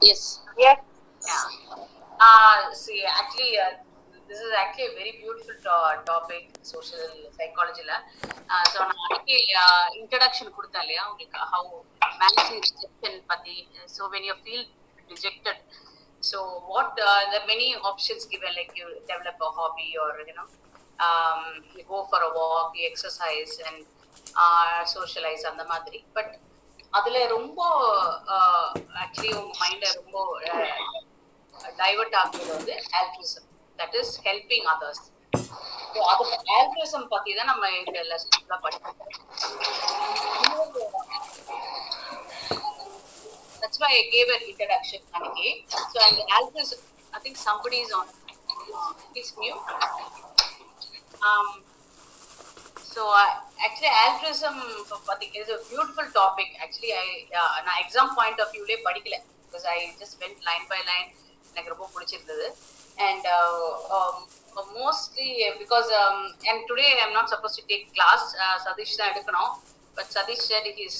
Yes. Yes. Yeah. See, actually, this is actually a very beautiful topic, social psychology. So, introduction கொடுத்தேன் இல்லையா உங்களுக்கு, how managing rejection பத்தி. So, when you feel rejected, so what there are many options given, like you develop a hobby, or you go for a walk, you exercise and socialize அந்த மாதிரி. But அதுல ரொம்ப actually உங்க மைண்ட ரொம்ப divert ஆகுறது வந்து altruism, that is helping others. So அதுக்கு altruism பத்தி தான் நம்ம இந்த லெசன்ஸ்ல படிக்கிறோம். That's why I gave an introduction அன்னைக்கு. So and altruism, I think somebody is on, please mute. So actually altruism is a beautiful topic. Actually நான் exam point of view லே படிக்கல, because I just went line by line. எனக்கு ரொம்ப பிடிச்சிருந்தது. And mostly because and today I'm not supposed to take class, Sadish தான் எடுக்கணும். But Sadish said he's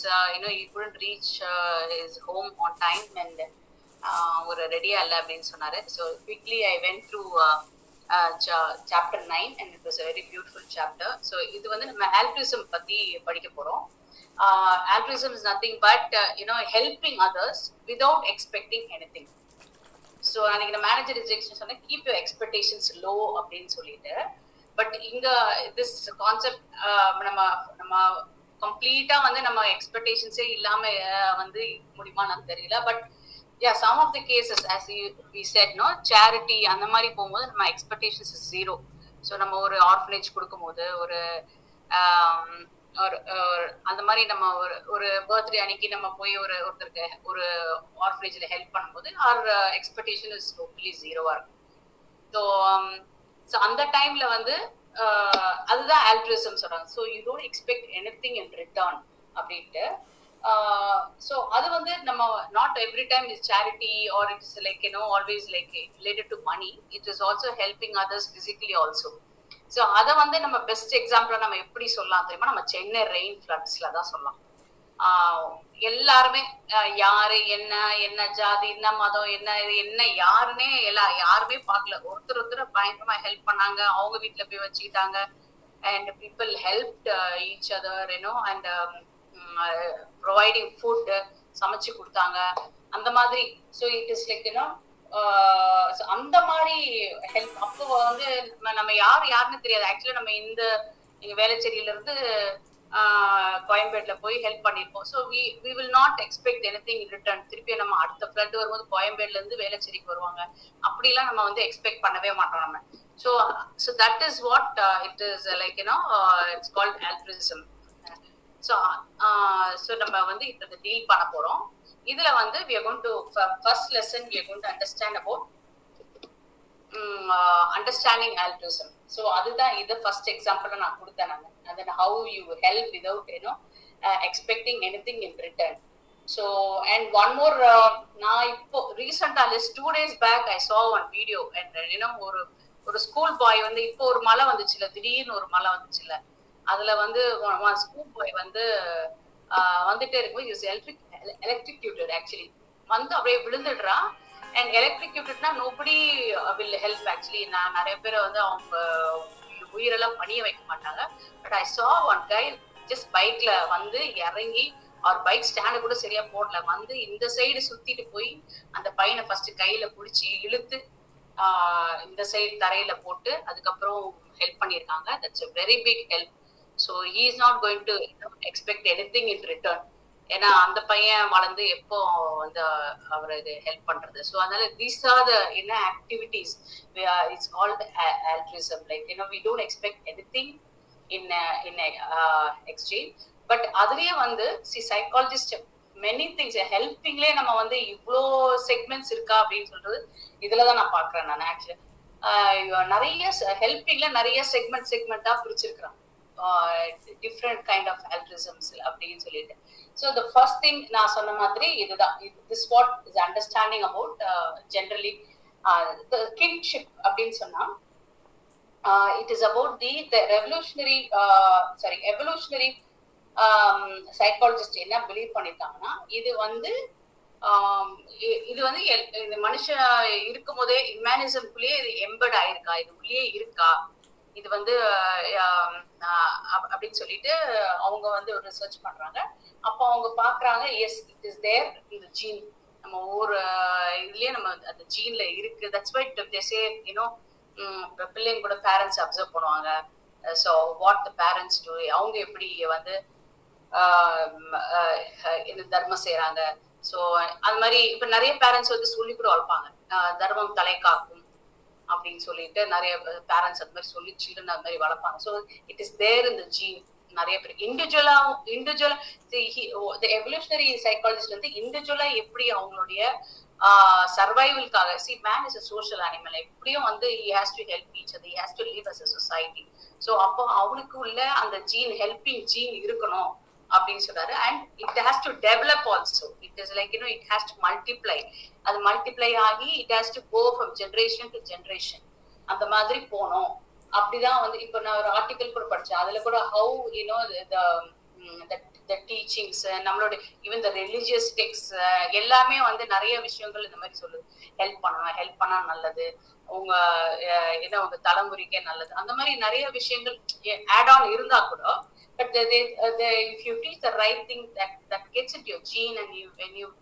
he couldn't reach his home on time and ஒரு ரெடியா இல்லை அப்படின்னு சொன்னாரு. So quickly I went through chapter 9 and it was a very beautiful chapter. So இது வந்து நம்ம altruism பத்தி படிக்க போறோம். Altruism is nothing but helping others without expecting anything. So அன்னைக்கு நான் மேனேஜர் ரிஜெக்ஷன் சொன்னேன், கீப் யுவர் எக்ஸ்பெக்டேஷன்ஸ் லோ அப்படின்னு சொல்லிட்டு. பட் இங்க திஸ் கான்செப்ட் நம்ம கம்ப்ளீட்டா வந்து நம்ம எக்ஸ்பெக்டேஷன்ஸே இல்லாம வந்து முடியுமான்னு தெரியல. But some of the cases, as we said, charity அந்த மாதிரி போகும்போது நம்ம எக்ஸ்பெக்டேஷன்ஸ் ஜீரோ. ஸோ நம்ம ஒரு ஆர்ஃபனேஜ் கொடுக்கும் போது, ஒரு அந்த மாதிரி நம்ம ஒரு பர்த்டே அன்னைக்கு நம்ம போய் ஒருத்தருக்கு ஒரு ஆர்ஃபனேஜ்ல ஹெல்ப் பண்ணும்போது our expectation is totally ஜீரோவா இருக்கும். ஸோ அந்த டைம்ல வந்து அதுதான் altruism சொல்றாங்க. So you don't expect anything in return அப்படின்ட்டு. So அது வந்து நம்ம not every time is charity or it is like always like related to money. It is also helping others physically also. So அத வந்து நம்ம best எக்ஸாம்பிளா நம்ம எப்படி சொல்லலாம் தெரியுமா? நம்ம சென்னை ரெயின் ஃப்ளட்ஸ்ல தான் சொல்லலாம். எல்லாருமே யாரு என்ன ஜாதி, என்ன மதம், என்ன யாருன்னே யாருமே பார்க்கல. ஒருத்தர் பயங்கரமா ஹெல்ப் பண்ணாங்க, அவங்க வீட்டுல போய் வச்சுக்கிட்டாங்க. And people helped each other, and providing food சமைச்சு கொடுத்தாங்க அந்த மாதிரி. ஸோ இட் இஸ் லைக் அந்த மாதிரி ஹெல்ப். அப்போ வந்து நம்ம யாருன்னு தெரியாது. ஆக்சுவலா நம்ம இங்க வேளச்சேரியில இருந்து கோயம்பேட்ல போய் ஹெல்ப் பண்ணிருப்போம். So we will not expect anything in return. திருப்பி நம்ம அடுத்த ஃப்ளட் வரும்போது கோயம்பேட்ல இருந்து வேளச்சேரிக்கு வருவாங்க, அப்படிலாம் நம்ம வந்து எக்ஸ்பெக்ட் பண்ணவே மாட்டோம் நம்ம. So that is what it is like, it's called altruism. So நம்ம வந்து இத டீல் பண்ண போறோம். இதுல வந்து we are going to first lesson we are going to understand about understanding altruism. So அதுதான் இது ஃபர்ஸ்ட் எக்ஸாம்பிள் நான் கொடுத்தேன் நான். And then how you help without expecting anything in return. So and one more, நான் இப்போ ரீசெண்டா just 2 days back I saw one video and ஒரு school பாய் வந்து இப்போ ஒரு மழை வந்துச்சுல, திடீர்னு ஒரு மழை வந்துச்சுல, அதுல வந்து ஸ்கூல் பாய் வந்து வந்துட்டே இருக்கும்போது இஸ் எலக்ட்ரிக்யூட்டட். ஆக்சுவலி வந்து அப்படியே விழுந்துடுறான். அண்ட் எலக்ட்ரிக்யூட்டட்னா நோபடி வில் ஹெல்ப். ஆக்சுவலி நான் நிறைய பேரை வந்து அவங்க உயிரெல்லாம் பணிய வைக்க மாட்டாங்க. பட் ஐ சா ஒன் கை ஜஸ்ட் பைக்ல வந்து இறங்கி, அவர் பைக் ஸ்டாண்டு கூட சரியா போடல, வந்து இந்த சைடு சுத்திட்டு போய் அந்த பையனை ஃபர்ஸ்ட் கையில பிடிச்சி இழுத்து இந்த சைடு தரையில போட்டு அதுக்கப்புறம் ஹெல்ப் பண்ணியிருக்காங்க. That's a very big help. So he is not going to expect anything in return. ஏன்னா அந்த பையன் வளர்ந்து எப்போ வந்து அவருக்கு ஹெல்ப் பண்றது. ஸோ அதனால these are the activities it's called altruism. Like we don't expect anything in exchange. But அதுலயே வந்து psychologist many things helpingலே நம்ம வந்து இவ்வளோ செக்மெண்ட்ஸ் இருக்கா அப்படின்னு சொல்றது இதுலதான் நான் பாக்குறேன். நான் ஆக்சுவலி நிறைய ஹெல்பிங்ல நிறைய செக்மெண்டா பிரிச்சிருக்கிறேன், டிஃப்ரெண்ட் கைண்ட் ஆஃப் altruisms அப்படின்னு சொல்லிட்டு. ஸோ த ஃபர்ஸ்ட் திங் நான் சொன்ன மாதிரி இதுதான். This what is understanding about generally kinship அப்படின்னு சொன்னா it is about the evolutionary psychologist என்ன பிலீவ் பண்ணிருக்காங்கன்னா, இது வந்து இது வந்து இந்த மனுஷன் இருக்கும் போதே ஹியூமனிசம்குள்ளேயே இது எம்பர்ட் ஆயிருக்கா, இது உள்ளே இருக்கா, இது வந்து அப்படின்னு சொல்லிட்டு அவங்க வந்து ஒரு ரிசர்ச் பண்றாங்க. அப்போ அவங்க பாக்குறாங்க, எஸ் இட் இஸ் தேர், இந்த ஜீன் நம்ம ஒவ்வொரு இதுலயே நம்ம அந்த ஜீன்ல இருக்கு. That's why they say you know பிள்ளைங்க கூட பேரண்ட்ஸ் அப்சர்வ் பண்ணுவாங்க. So what the parents do, அவங்க எப்படி வந்து இந்த தர்மம் செய்யறாங்க. ஸோ அது மாதிரி இப்ப நிறைய பேரண்ட்ஸ் வந்து சொல்லி கூட வளர்ப்பாங்க, தர்மம் தலை காக்கும் அப்படின்னு சொல்லிட்டு நிறைய பேரண்ட்ஸ் அது மாதிரி சொல்லி சில்ட்ரன் அது மாதிரி வளர்ப்பாங்க. So it is there in the gene. நிறைய பேர் இண்டிவிஜுவலா எவல்யூஷனரி சைக்காலஜிஸ்ட் வந்து இண்டிவிஜுவலா எப்படி அவங்களுடைய சர்வைவல்காக, சி man is a social animal, எப்படியும் வந்து he has to help each other, he has to live as a society. So அப்போ அவனுக்கு உள்ள அந்த ஜீன், ஹெல்பிங் ஜீன் இருக்கணும் அப்படின்னு சொல்றாரு. And it has to develop also. It is like you know it has to multiply. அது multiply ஆகி it has to go from generation to generation. அந்த மாதிரி போனோம். அப்படிதான் வந்து இப்போ நான் ஒரு ஆர்டிக்கல் கூட படிச்சேன். அதுல கூட ஹவு யூனோ the teachings, நம்மளோட ஈவன் த ரிலிஜியஸ் டெக்ஸ்ட் எல்லாமே வந்து நிறைய விஷயங்கள் இந்த மாதிரி சொல்லுது. ஹெல்ப் பண்ணணும், ஹெல்ப் பண்ணா நல்லது, உங்க என்ன உங்க தலைமுறைக்கே நல்லது, அந்த மாதிரி நிறைய விஷயங்கள் ஆட் ஆன் இருந்தா கூட, but if you teach the right thing, that gets into your gene, and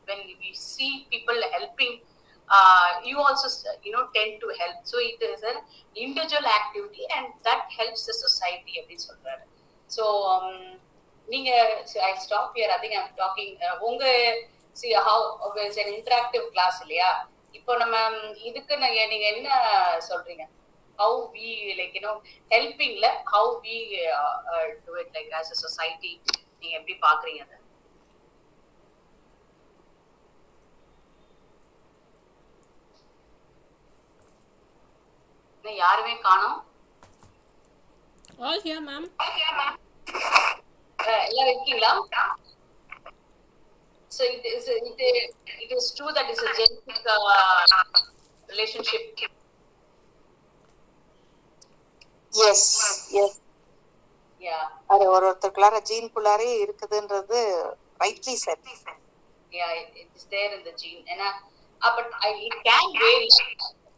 when we see people helping, you also tend to help. So it is an individual activity and that helps the society அப்படின்னு சொல்றாரு. So நீங்க I stop here. I think I'm talking உங்க see how it's an interactive class இல்லையா? இப்போ நம்ம இதுக்கு நீங்க என்ன சொல்றீங்க? How we like helpingல how we do it like as a society, நீங்க எப்படி பாக்குறீங்க அத? யாருமே காணோம். All here ma'am. எல்லாரும் இருக்கீங்களா? So it is true that it's a genetic relationship. Yes. Yeah. அது ஒருத்தருக்குள்ளார gene குள்ளாரே இருக்குதுன்றது rightly said. Yeah, it is there in the gene. But it can vary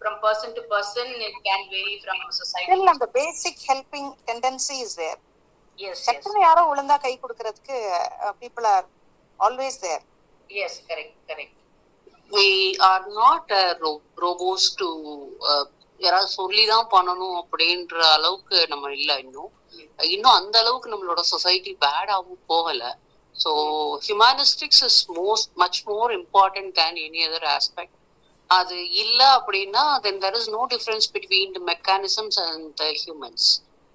from person to person. It can vary from society. Still, the basic helping tendency is there. Yes. சட்டன யாரோ உலந்தா கை கொடுக்கிறதுக்கு people are always there. Yes, correct. We are not robots to யாராவது சொல்லிதான் பண்ணணும் அப்படின்ற அளவுக்கு நம்ம இல்ல. இன்னும் அந்த அளவுக்கு நம்மளோட சொசைட்டி பேடாவும் போகல. So ஹியூமனிஸ்டிக்ஸ் is much more important than any other aspect. அது இல்ல அப்படின்னா then there is no difference between the mechanisms and the humans.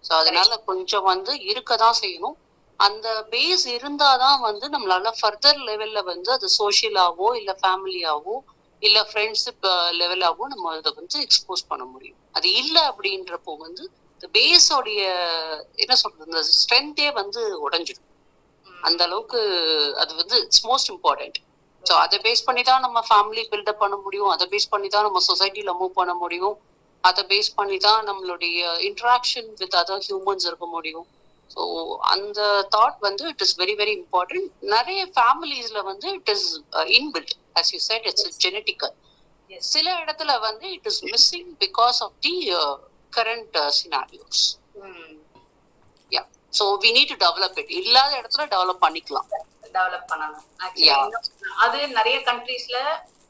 So அதனால கொஞ்சம் வந்து இருக்கதான் செய்யணும். அந்த பேஸ் இருந்தாதான் வந்து நம்மளால ஃபர்தர் லெவல்ல வந்து அது சோஷியலாவோ இல்ல ஃபேமிலியாவோ இல்ல ஃப்ரெண்ட்ஷிப் லெவலாவோ நம்ம அதை வந்து எக்ஸ்போஸ் பண்ண முடியும். அது இல்லை அப்படின்றப்போ வந்து இந்த பேஸோடைய என்ன சொல்றது, இந்த ஸ்ட்ரென்த்தே வந்து உடைஞ்சிடும். அந்த அளவுக்கு அது வந்து இட்ஸ் மோஸ்ட் இம்பார்ட்டன்ட். ஸோ அதை பேஸ் பண்ணி தான் நம்ம ஃபேமிலி பில்டப் பண்ண முடியும், அதை பேஸ் பண்ணி தான் நம்ம சொசைட்டில மூவ் பண்ண முடியும், அதை பேஸ் பண்ணி தான் நம்மளுடைய இன்ட்ராக்ஷன் வித் அதர் ஹியூமன்ஸ் இருக்க முடியும். ஸோ அந்த தாட் வந்து it is very very important. நிறைய ஃபேமிலிஸ்ல வந்து it is inbuilt, as you said, it's genetical. சில இடத்துல வந்து it is missing because of the current scenarios. Yeah, so we need to develop it. இல்லாத இடத்துல டெவலப் பண்ணிக்கலாம், டெவலப் பண்ணணும். அது நிறைய கண்ட்ரீஸ்ல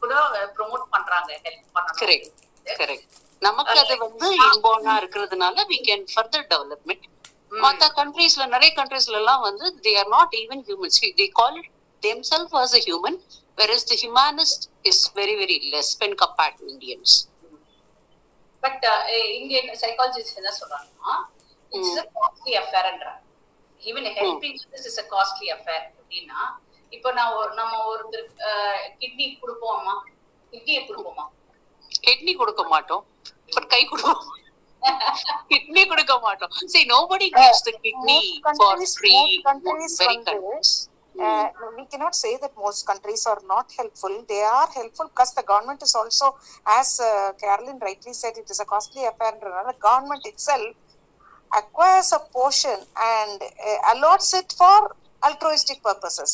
கூட ப்ரோமோட் பண்றாங்க, ஹெல்ப் பண்ணணும். கரெக்ட். நமக்கு அது வந்து இன்பார்னா இருக்கிறதுனால we can further development. மற்ற கண்ட்ரீஸ்ல நிறைய கண்ட்ரீஸ்ல எல்லாம் வந்து they are not even humans. They call it themselves as a human, whereas the humanist is very very less when compared to Indians. But இங்க சைக்காலஜிஸ்ட் என்ன சொல்றாங்கன்னா it's a costly affair ன்ற. Even helping this is a costly affair. அப்படின்னா இப்போ நம்ம ஒருத்தர் kidney கொடுப்போமா, கிட்னியை கொடுப்போமா? கிட்னி கொடுக்க மாட்டோம், பட் கை கொடுப்போம். Kidney கொடுக்க மாட்டோம். See, nobody gives the kidney for free. Very countries. We cannot say that most countries are not helpful. They are helpful because the government is also, as Carolyn rightly said, it is a costly affair. The government itself acquires a portion and allots it for altruistic purposes.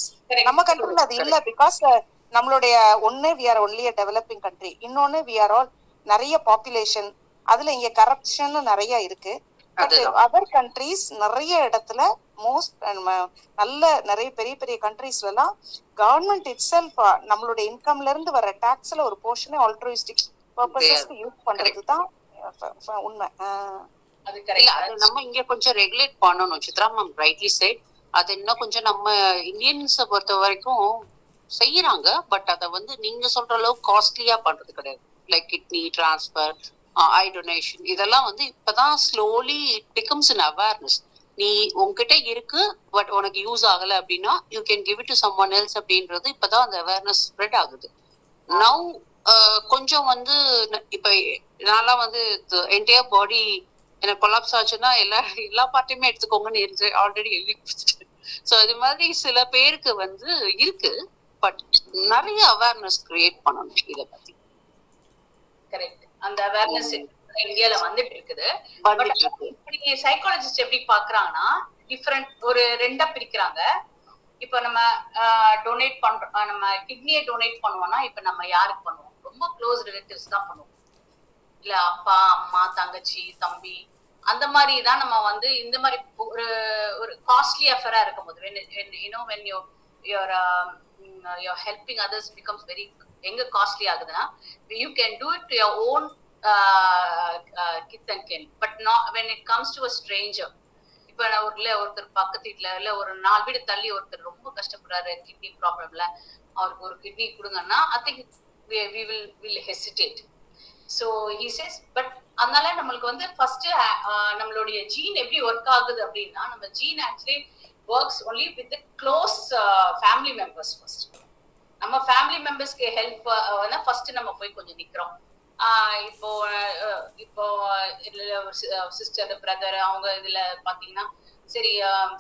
நம்ம கண்ட்ரில அது இல்ல, because நம்மளுடைய ஒன்னு we are only a developing country, இன்னொன்னு we are all நிறைய population, அதுல இங்க கரப்ஷன் நிறைய இருக்கு. அதர் கண்ட்ரீஸ் நிறைய இடத்துல நல்ல நிறைய பெரிய பெரிய கண்ட்ரீஸ்ல எல்லாம் கவர்மெண்ட் இட் செல்ஃப் நம்மளுடைய இன்கம்ல இருந்து வர டாக்ஸ்ல ஒரு போர்ஷனே ஆல்ட்ருயிஸ்டிக் பர்பஸஸ்க்கு யூஸ் பண்றதுதான் உண்மை. நம்ம இங்க கொஞ்சம் ரெகுலேட் பண்ணணும். Chitra ma'am rightly said. அது இன்னும் கொஞ்சம் நம்ம இந்தியன்ஸை பொறுத்த வரைக்கும் செய்யறாங்க. பட் அதை வந்து நீங்க சொல்ற அளவுக்கு காஸ்ட்லியா பண்றது கிடையாது. லைக் கிட்னி டிரான்ஸ்பர், ஐ டொனேஷன், இதெல்லாம் வந்து இப்பதான் slowly it becomes an awareness. நீ உங்ககிட்ட இருக்கு பட் உனக்கு யூஸ் ஆகல அப்படின்னா you can give it to someone else அப்படின்றது இப்பதான் அந்த அவேர்னஸ் ஸ்ப்ரெட் ஆகுது. நவ் கொஞ்சம் வந்து இப்ப நான்லாம் வந்து என்டையர் பாடி எனக்கு கொலாப்ஸ் ஆச்சுன்னா எல்லா பார்ட்டையுமே எடுத்துக்கோங்கன்னு ஆல்ரெடி எழுதி கொடுத்துட்டேன். ஸோ இது மாதிரி சில பேருக்கு வந்து இருக்கு. பட் நிறைய அவேர்னஸ் கிரியேட் பண்ணணும் இதை பத்தி. கரெக்ட். அந்த அவேர்னஸ் இந்தியால வந்துட்டு இருக்குது. இப்படி சைக்காலஜிஸ்ட் எப்படி பாக்குறாங்கன்னா டிஃபரெண்ட் ஒரு ரெண்டா பிரிக்கிறாங்க. இப்ப நம்ம டொனேட் பண்றோம், நம்ம கிட்னியை டொனேட் பண்ணுவோம்னா இப்ப நம்ம யாருக்கு பண்ணுவோம்? ரொம்ப க்ளோஸ் ரிலேட்டிவ்ஸ் தான் பண்ணுவோம். இல்ல அப்பா அம்மா தங்கச்சி தம்பி அந்த மாதிரி தான் நம்ம வந்து இந்த மாதிரி ஒரு காஸ்ட்லி அஃபேரா இருக்கும் போது when you're helping others becomes very எங்க காஸ்ட்லி ஆகுதுன்னா you can do it to your own kith and kin, but not when it comes to a stranger. இப்ப ஒருத்தர் பக்கத்து வீட்டுல இல்ல ஒரு 4 வீடு தள்ளி ஒருத்தர் ரொம்ப கஷ்டப்படுறாரு கிட்னி ப்ராப்ளம்ல, அவருக்கு ஒரு kidney கொடுங்கன்னா I think we will hesitate. So he says, but அதனால நம்மளுக்கு வந்து ஃபர்ஸ்ட் நம்மளுடைய ஜீன் எப்படி ஒர்க் ஆகுது அப்படின்னா நம்ம gene actually works only with close family members. First நம்ம ஃபேமிலி மெம்பர்ஸ்க்கு ஹெல்ப் ஃபர்ஸ்ட் நம்ம போய் கொஞ்சம் நிக்கிறோம். இப்போ சிஸ்டர் பிரதர் அவங்க இதுல பாத்தீங்கன்னா சரி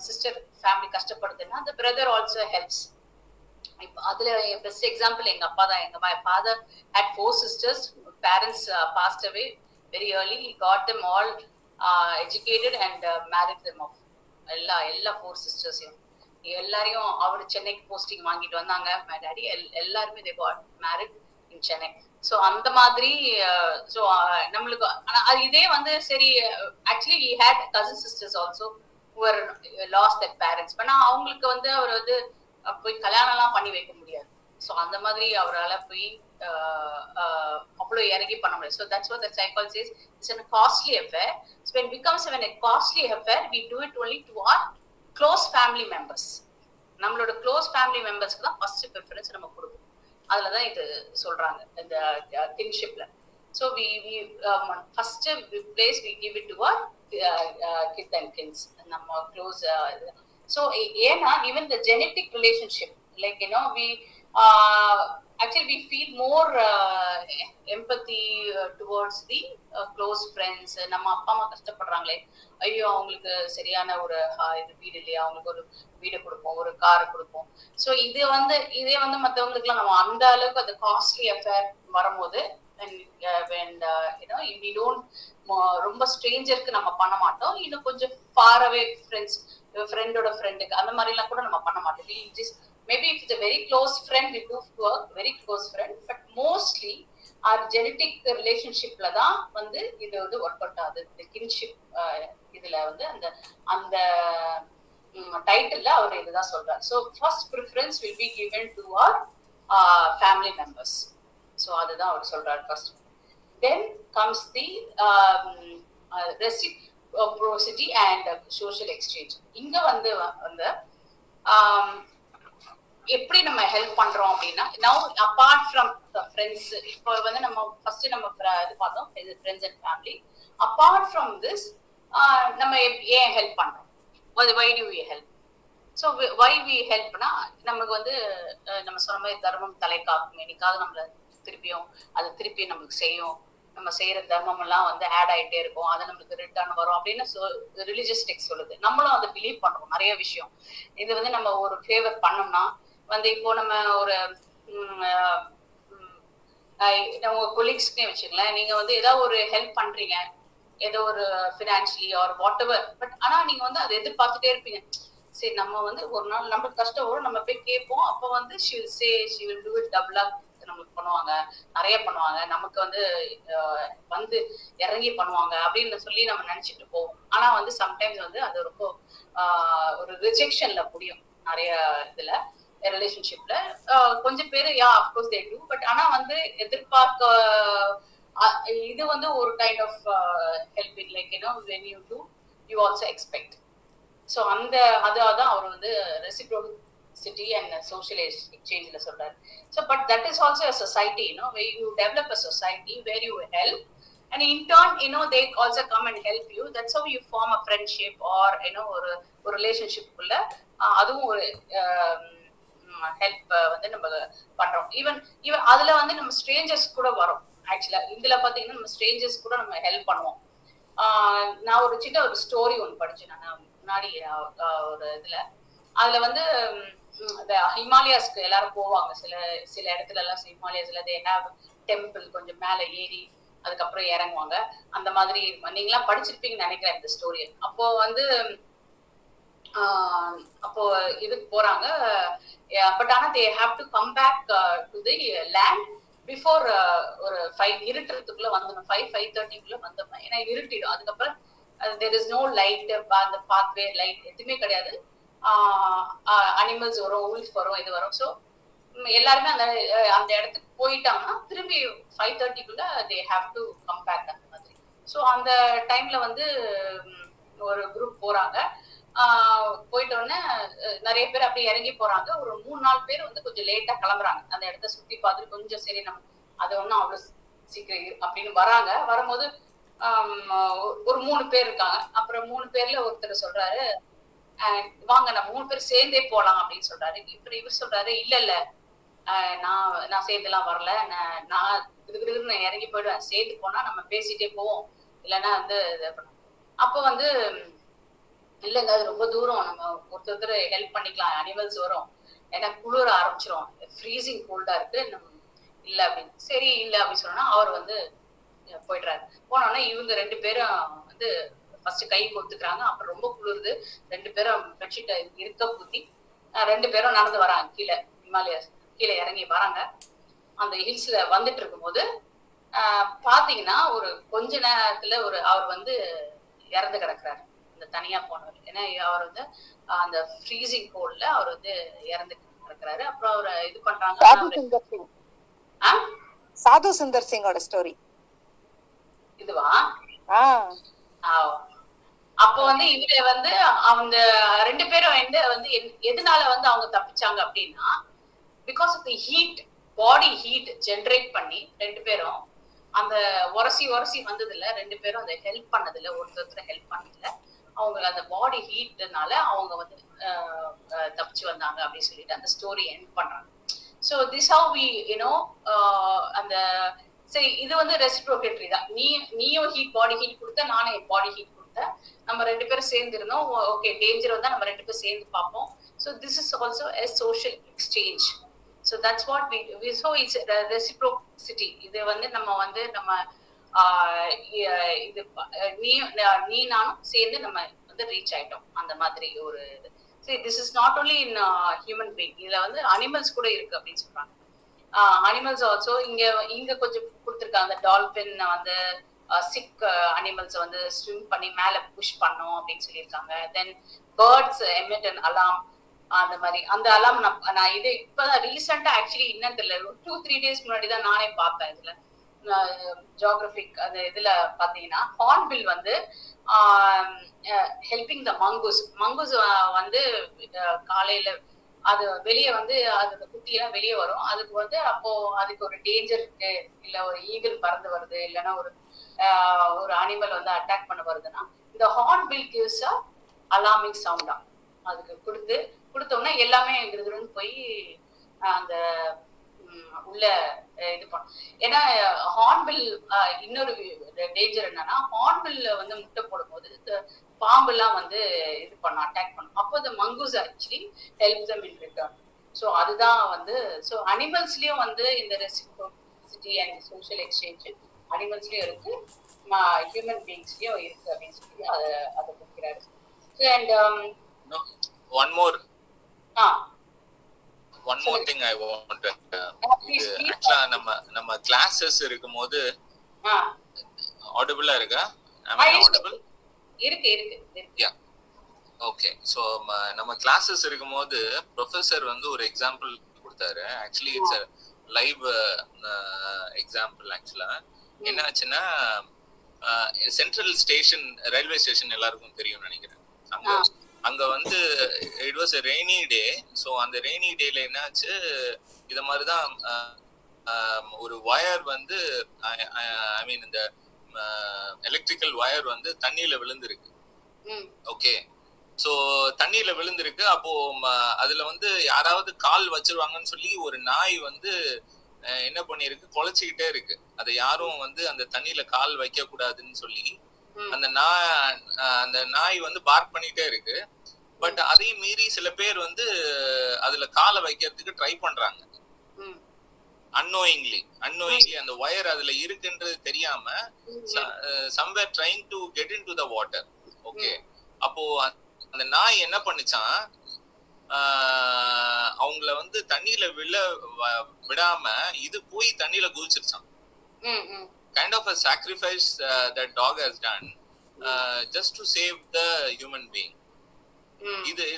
சிஸ்டர் ஃபேமிலி கஷ்டப்படுதுன்னா அந்த பிரதர் ஆல்சோ ஹெல்ப்ஸ். இப்போ அதுல பெஸ்ட் எக்ஸாம்பிள் எங்க அப்பா தான். எங்க father had 4 sisters. Parents passed away very early. He got them all educated and married them off. எல்லா 4 sisters எல்லாரையும் அவர் சென்னைக்கு போஸ்டிங் வாங்கிட்டு வந்தாங்க. my daddy எல்லாருமே they got married in Chennai. So அந்த மாதிரி ஸோ நம்மளுக்கு இதே வந்து சரி actually he had cousin sisters also who were lost their parents. but அவங்களுக்கு வந்து அவர் வந்து போய் கல்யாணம் எல்லாம் பண்ணி வைக்க முடியாது. ஸோ அந்த மாதிரி அவரால் போய் அவ்வளோ இறங்கி பண்ண முடியாது. So that's what the psychology chase it's a costly affair. So when it becomes a costly affair we do it only to our close family members. நம்மளோட க்ளோஸ் ஃபேமிலி மெம்பர்ஸ்க்கு தான் ஃபர்ஸ்ட் ப்ரிஃபரன்ஸ் நம்ம கொடுப்போம். அதில் தான் இது சொல்றாங்க இந்த கின்ஷிப்ல. So first place we give it to our kith and kins, நம்ம க்ளோஸ். ஸோ ஏன்னா even the genetic relationship like we actually we feel more empathy towards the close friends. நம்ம அப்பா அம்மா கஷ்டப்படுறாங்களே, ஐயோ அவங்களுக்கு சரியான ஒரு இது வீடு இல்லையா, அவங்களுக்கு ஒரு வீடு கொடுப்போம், ஒரு காரை கொடுப்போம். ஸோ இதே வந்து மற்றவங்களுக்கு எல்லாம் நம்ம அந்த அளவுக்கு அந்த காஸ்ட்லி அஃபேர் வரும்போது we don't ரொம்ப ஸ்ட்ரேஞ்சருக்கு நம்ம பண்ண மாட்டோம். இன்னும் கொஞ்சம் ஃபார் அவே ஃப்ரெண்ட்ஸ், ஃப்ரெண்டோட ஃப்ரெண்டுக்கு அந்த மாதிரி எல்லாம் கூட நம்ம பண்ண மாட்டோம். we just maybe if it's a very close friend we do work, very close friend, but mostly our genetic relationship la da வந்து இது வந்து ஒர்க் அவுட் ஆகுது. இந்த கின்ஷிப் இதுல வந்து அந்த டைட்டில்ல அவர் இதுதான் சொல்றாரு. So first preference will be given to our family members. So அதுதான் அவர் சொல்றாரு first. Then comes the reciprocity and social exchange. இங்க வந்து எப்படி நம்ம ஹெல்ப் பண்றோம் அப்படின்னா நவ் அபார்ட் ஃப்ரம் ஃப்ரெண்ட்ஸ், இப்போ வந்து நம்ம ஃபர்ஸ்ட் நம்ம இது பார்த்தோம் friends and family. Apart from this நம்ம ஏன் ஹெல்ப் பண்றோம்? Why do we help? So why we ஹெல்ப்னா நமக்கு வந்து நம்ம சொன்ன மாதிரி தர்மம் தலை காக்கும், என்னைக்காக நம்மள திருப்பி நம்மளுக்கு செய்யும். நம்ம செய்யற தர்மம் எல்லாம் வந்து ஆட் ஆயிட்டே இருக்கும், அது நம்மளுக்கு ரிட்டர்ன் வரும் அப்படின்னு ரிலிஜியஸ் டெக்ஸ்ட் சொல்லுது. நம்மளும் அதை பிலீவ் பண்றோம் நிறைய விஷயம். இது வந்து நம்ம ஒரு ஃபேவர் பண்ணோம்னா வந்து இப்போ நம்ம ஒரு உங்க கொலீக்ஸ்க்கே வச்சுங்களேன், நீங்க வந்து ஏதாவது ஒரு ஹெல்ப் பண்றீங்க, ஏதோ ஒரு financially or whatever, but ஆனா நீங்க வந்து அதை எதிர்பார்த்துட்டே இருப்பீங்க. சரி நம்ம வந்து ஒரு நாள் நம்மளுக்கு கஷ்டம் வரும், நம்ம போய் கேட்போம். அப்ப வந்து she will do it double up, நம்மளுக்கு பண்ணுவாங்க, நிறைய பண்ணுவாங்க, நமக்கு வந்து வந்து இறங்கி பண்ணுவாங்க அப்படின்னு சொல்லி நம்ம நினைச்சிட்டு போவோம். ஆனா வந்து சம்டைம்ஸ் வந்து அது ரொம்ப ஒரு ரிஜெக்ஷன்ல முடியும் நிறைய இதுல ரிலேஷன்ஷிப்ல. கொஞ்சம் பேரு அஃப்கோர்ஸ் தே டூ, பட் ஆனா வந்து எதிர்பார்க்க இது வந்து ஒரு kind of helping, like when you do you also expect. So அதான் அவர் வந்து ரெசிப்ரோசிட்டி அண்ட் சோஷியல் எக்ஸ்சேஞ்ச்ல சொல்றாரு. So but that is also a society, where you develop a society where you help, and in turn they also come and help you. That's how you form a friendship or ஒரு relationship குள்ள அதுவும் ஒரு help வந்து நம்ம பண்றோம். Even அதுல வந்து நம்ம ஸ்ட்ரேஞ்சர்ஸ் கூட வரும். ஆக்சுவலா இதுல பாத்தீங்கன்னா நம்ம ஸ்ட்ரேஞ்சர்ஸ் கூட நம்ம ஹெல்ப் பண்ணுவோம். நான் ஒரு சின்ன ஒரு ஸ்டோரி ஒன்று படிச்சேன் நான் முன்னாடி ஒரு இதுல. அதுல வந்து இந்த ஹிமாலயாஸ்க்கு எல்லாரும் போவாங்க, சில இடத்துல எல்லாம் ஹிமாலயாஸ்ல தே ஹேவ் டெம்பிள், கொஞ்சம் மேல ஏறி அதுக்கப்புறம் இறங்குவாங்க. அந்த மாதிரி நீங்களாம் படிச்சிருப்பீங்கன்னு நினைக்கிறேன் இந்த ஸ்டோரியை. அப்போ வந்து அப்போ இதுக்கு போறாங்க, பட் ஆனா they have to come back to the land before ஒரு 5 இருட்டுறதுக்குள்ள வந்துடும், 5:30 வந்துடும். ஏன்னா இருட்டிடும். அதுக்கப்புறம் there is no light, அந்த பாத்வே லைட் எதுவுமே கிடையாது. அனிமல்ஸ் வரும், உல்ஃப் வரும், இது வரும். ஸோ எல்லாருமே அந்த இடத்துக்கு போயிட்டாங்கன்னா திரும்பி 5:30 they have to come back அந்த மாதிரி. ஸோ அந்த டைம்ல வந்து ஒரு குரூப் போறாங்க. போயிட்ட உடனே நிறைய பேர் அப்படியே இறங்கி போறாங்க. ஒரு 3-4 பேர் வந்து கொஞ்சம் லேட்டா கிளம்புறாங்க, அந்த இடத்த சுத்தி பார்த்துட்டு கொஞ்சம் சரி நம்ம அது ஒன்றும் அவ்வளவு சீக்கிரம் அப்படின்னு வராங்க. வரும்போது ஒரு 3 பேர் இருக்காங்க. அப்புறம் 3 பேர்ல ஒருத்தர் சொல்றாரு, வாங்க நம்ம 3 பேர் சேர்ந்தே போலாம் அப்படின்னு சொல்றாரு. இவர் சொல்றாரு, இல்ல நான் சேர்ந்துலாம் வரல, நான் இதுக்கு இறங்கி போயிடுவேன், சேர்ந்து போனா நம்ம பேசிட்டே போவோம், இல்லைன்னா வந்து அப்ப வந்து இல்லைங்க அது ரொம்ப தூரம், நம்ம ஒருத்தர் ஹெல்ப் பண்ணிக்கலாம், அனிமல்ஸ் வரும், ஏன்னா குளிர ஆரம்பிச்சிரும், ஃப்ரீசிங் கோல்டா இருக்கு, இல்ல அப்படின்னு. சரி இல்ல அப்படின்னு சொன்னா அவர் வந்து போயிடுறாரு. போனோடனே இவங்க 2 பேரும் வந்து ஃபர்ஸ்ட் கை கொடுத்துக்கிறாங்க. அப்புறம் ரொம்ப குளிருது, 2 பேரும் பெட்ஷீட் இருக்க ஊத்தி 2 பேரும் நடந்து வராங்க கீழே, ஹிமாலயாஸ் கீழே இறங்கி வராங்க. அந்த ஹில்ஸ்ல வந்துட்டு இருக்கும்போது பாத்தீங்கன்னா ஒரு கொஞ்ச நேரத்துல அவர் வந்து இறந்து கிடக்குறாரு, அந்த தனியா போனவர். ஏன்னா அவர் வந்து அந்த ஃப்ரீசிங் கோல்ட்ல அவர் வந்து இறந்து கிடக்குறாரு. அப்புறம் அவரை இது பண்றாங்க. சாது சுந்தர் சிங்கோட ஸ்டோரி இதுவா? அப்போ வந்து இவர வந்து அவங்க 2 பேரும் வந்து எதனால வந்து அவங்க தப்பிச்சாங்க அப்படின்னா, because of the heat, body heat generate பண்ணி 2 பேரும் அந்த உரசி வந்ததுல 2 பேரும் அதை ஹெல்ப் பண்ணதுல, ஒருத்தர் ஹெல்ப் பண்ணதுல அவங்க அந்த பாடி ஹீட்னால அவங்க வந்து தப்பிச்சு வந்தாங்க அப்படின்னு சொல்லிட்டு அந்த ஸ்டோரி எண்ட் பண்றாங்க. ஸோ திஸ் ஹவ் வி அந்த சரி இது வந்து ரெசிப்ரோகேட்டரி தான். நீயும் பாடி ஹீட் கொடுத்த, நானும் என் பாடி ஹீட் கொடுத்தேன், நம்ம 2 பேரும் சேர்ந்து இருந்தோம். ஓகே டேஞ்சர் வந்தா நம்ம 2 பேரும் சேர்ந்து பார்ப்போம். So this is also a social exchange. So that's what we so it's reciprocity. இது வந்து நம்ம இது நீ நானும் சேர்ந்து நம்ம வந்து ரீச் ஆயிட்டோம் அந்த மாதிரி ஒரு இது. See, this is not only in human being, இதுல வந்து அனிமல்ஸ் கூட இருக்கு அப்படின்னு சொல்றாங்க. அனிமல்ஸ் ஆல்சோ இங்க கொஞ்சம் கொடுத்துருக்காங்க. டால்பின் வந்து சிக் அனிமல்ஸ் வந்து ஸ்விம் பண்ணி மேல புஷ் பண்ணும் அப்படின்னு சொல்லியிருக்காங்க. தென் பேர்ட்ஸ் எமிட் அன் அலாம், அந்த மாதிரி அந்த அலாம் நான் இது இப்பதான் ரீசெண்டா ஆக்சுவலி என்னன்னு தெரியல, 2-3 days முன்னாடி தான் நானே பார்த்தேன். இதுல ஜியோகிராபிக் அந்த இதுல பாத்தீங்கன்னா ஹார்ன்பில் வந்து ஹெல்பிங் த மங்கூஸ் வந்து காலையில அது வெளியே வந்து அது குட்டியெல்லாம் வெளியே வரும். அதுக்கு வந்து அப்போ அதுக்கு ஒரு டேஞ்சர் இருக்கு, இல்ல ஒரு ஈகிள் பறந்து வருது, இல்லைன்னா ஒரு அனிமல் வந்து அட்டாக் பண்ண வருதுன்னா இந்த ஹார்ன்பில் கிவ்ஸ் அ அலார்மிங் சவுண்டா அதுக்கு கொடுத்தோம்னா எல்லாமே எங்களுக்கு போய் அந்த உள்ள இது பண்ணும். ஏன்னா ஹார்ன்பில் இன்னொரு டேஞ்சர் என்னன்னா, ஹார்ன்பில் வந்து முட்டை போடும் போது பாம்பு எல்லாம் வந்து இது பண்ணும், அட்டாக் பண்ணும். அப்போ இந்த mongoose actually help them in return. So அதுதான் வந்து ஸோ அனிமல்ஸ்லயும் வந்து இந்த ரெசிப்ரோசிட்டி அண்ட் சோஷியல் எக்ஸ்சேஞ்ச் அனிமல்ஸ்லயும் இருக்கு, ஹியூமன் பீயிங்ஸ்லயும் இருக்கு அப்படின்னு சொல்லி அதை கொடுக்கிறாரு. And one more ah one more thing I want to இது actually நம்ம classes இருக்கும்போது audible இருக்கா? Am I audible? இருக்கு yeah okay so நம்ம classes இருக்கும்போது professor வந்து ஒரு example கொடுத்தாரு. actually it's a live example actually. என்ன ஆச்சுன்னா சென்ட்ரல் ஸ்டேஷன் ரயில்வே ஸ்டேஷன் எல்லாருக்கும் தெரியும் நினைக்கிறேன். அங்க வந்து it was a rainy day. So அந்த ரெய்னி டேல என்னாச்சு, இத மாதிரிதான் ஒரு வயர் வந்து ஐ மீன் இந்த எலக்ட்ரிக்கல் வயர் வந்து தண்ணியில விழுந்திருக்கு. ஓகே, ஸோ தண்ணியில விழுந்திருக்கு. அப்போ அதுல வந்து யாராவது கால் வச்சிருவாங்கன்னு சொல்லி ஒரு நாய் வந்து என்ன பண்ணிருக்கு, குலைச்சிக்கிட்டே இருக்கு. அதை யாரும் வந்து அந்த தண்ணியில கால் வைக்க கூடாதுன்னு சொல்லி அந்த நாய் வந்து பார்க் பண்ணிட்டே இருக்கு. பட் அதையும் மீறி சில பேர் வந்து அதுல காலை வைக்கிறதுக்கு ட்ரை பண்றாங்க. unknowingly அந்த வயர் அதுல இருக்குன்றது தெரியாம somewhere trying to get into the water. Okay, அப்போ அந்த நாய் என்ன பண்ணுச்சான், அவங்கள வந்து தண்ணியில விடாம இது போய் தண்ணியில குதிச்சிருச்சான். kind of a sacrifice that dog has done just to save the human being.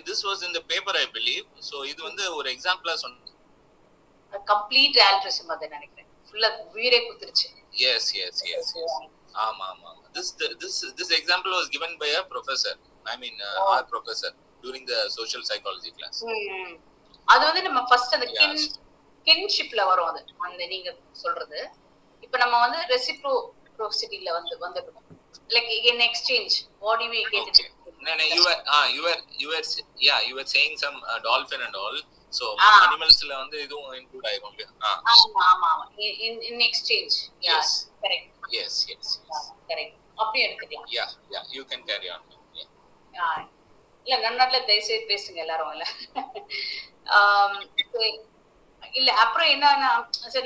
this was in the paper I believe. so இது வந்து ஒரு எக்ஸாம்பிளா சொன்ன கம்ப்ளீட் ஆல்ட்ரிசம் அத நினைக்கிறேன். ஃபுல்லா வீரே குதிருச்சு. yes ஆமா this example was given by a professor, I mean our professor during the social psychology class. அது வந்து நம்ம ஃபர்ஸ்ட் அந்த கின்ஷிப்ல வரும். அது அந்த நீங்க சொல்றது இப்ப நம்ம வந்து ரெசிப்ரோசிட்டில வந்துட்டோம். like in exchange what do we get? okay. no you were saying some dolphin and all, so animals la வந்து இதுவும் include ஆயிரும். ஆமா in exchange. yes correct. yes correct. அப்படியே எடுத்துக்கலாம். yeah you can carry on. இல்ல நன்னால தயவுசெய்து பேசுங்க எல்லாரும். இல்ல அப்புறம் என்னன்னா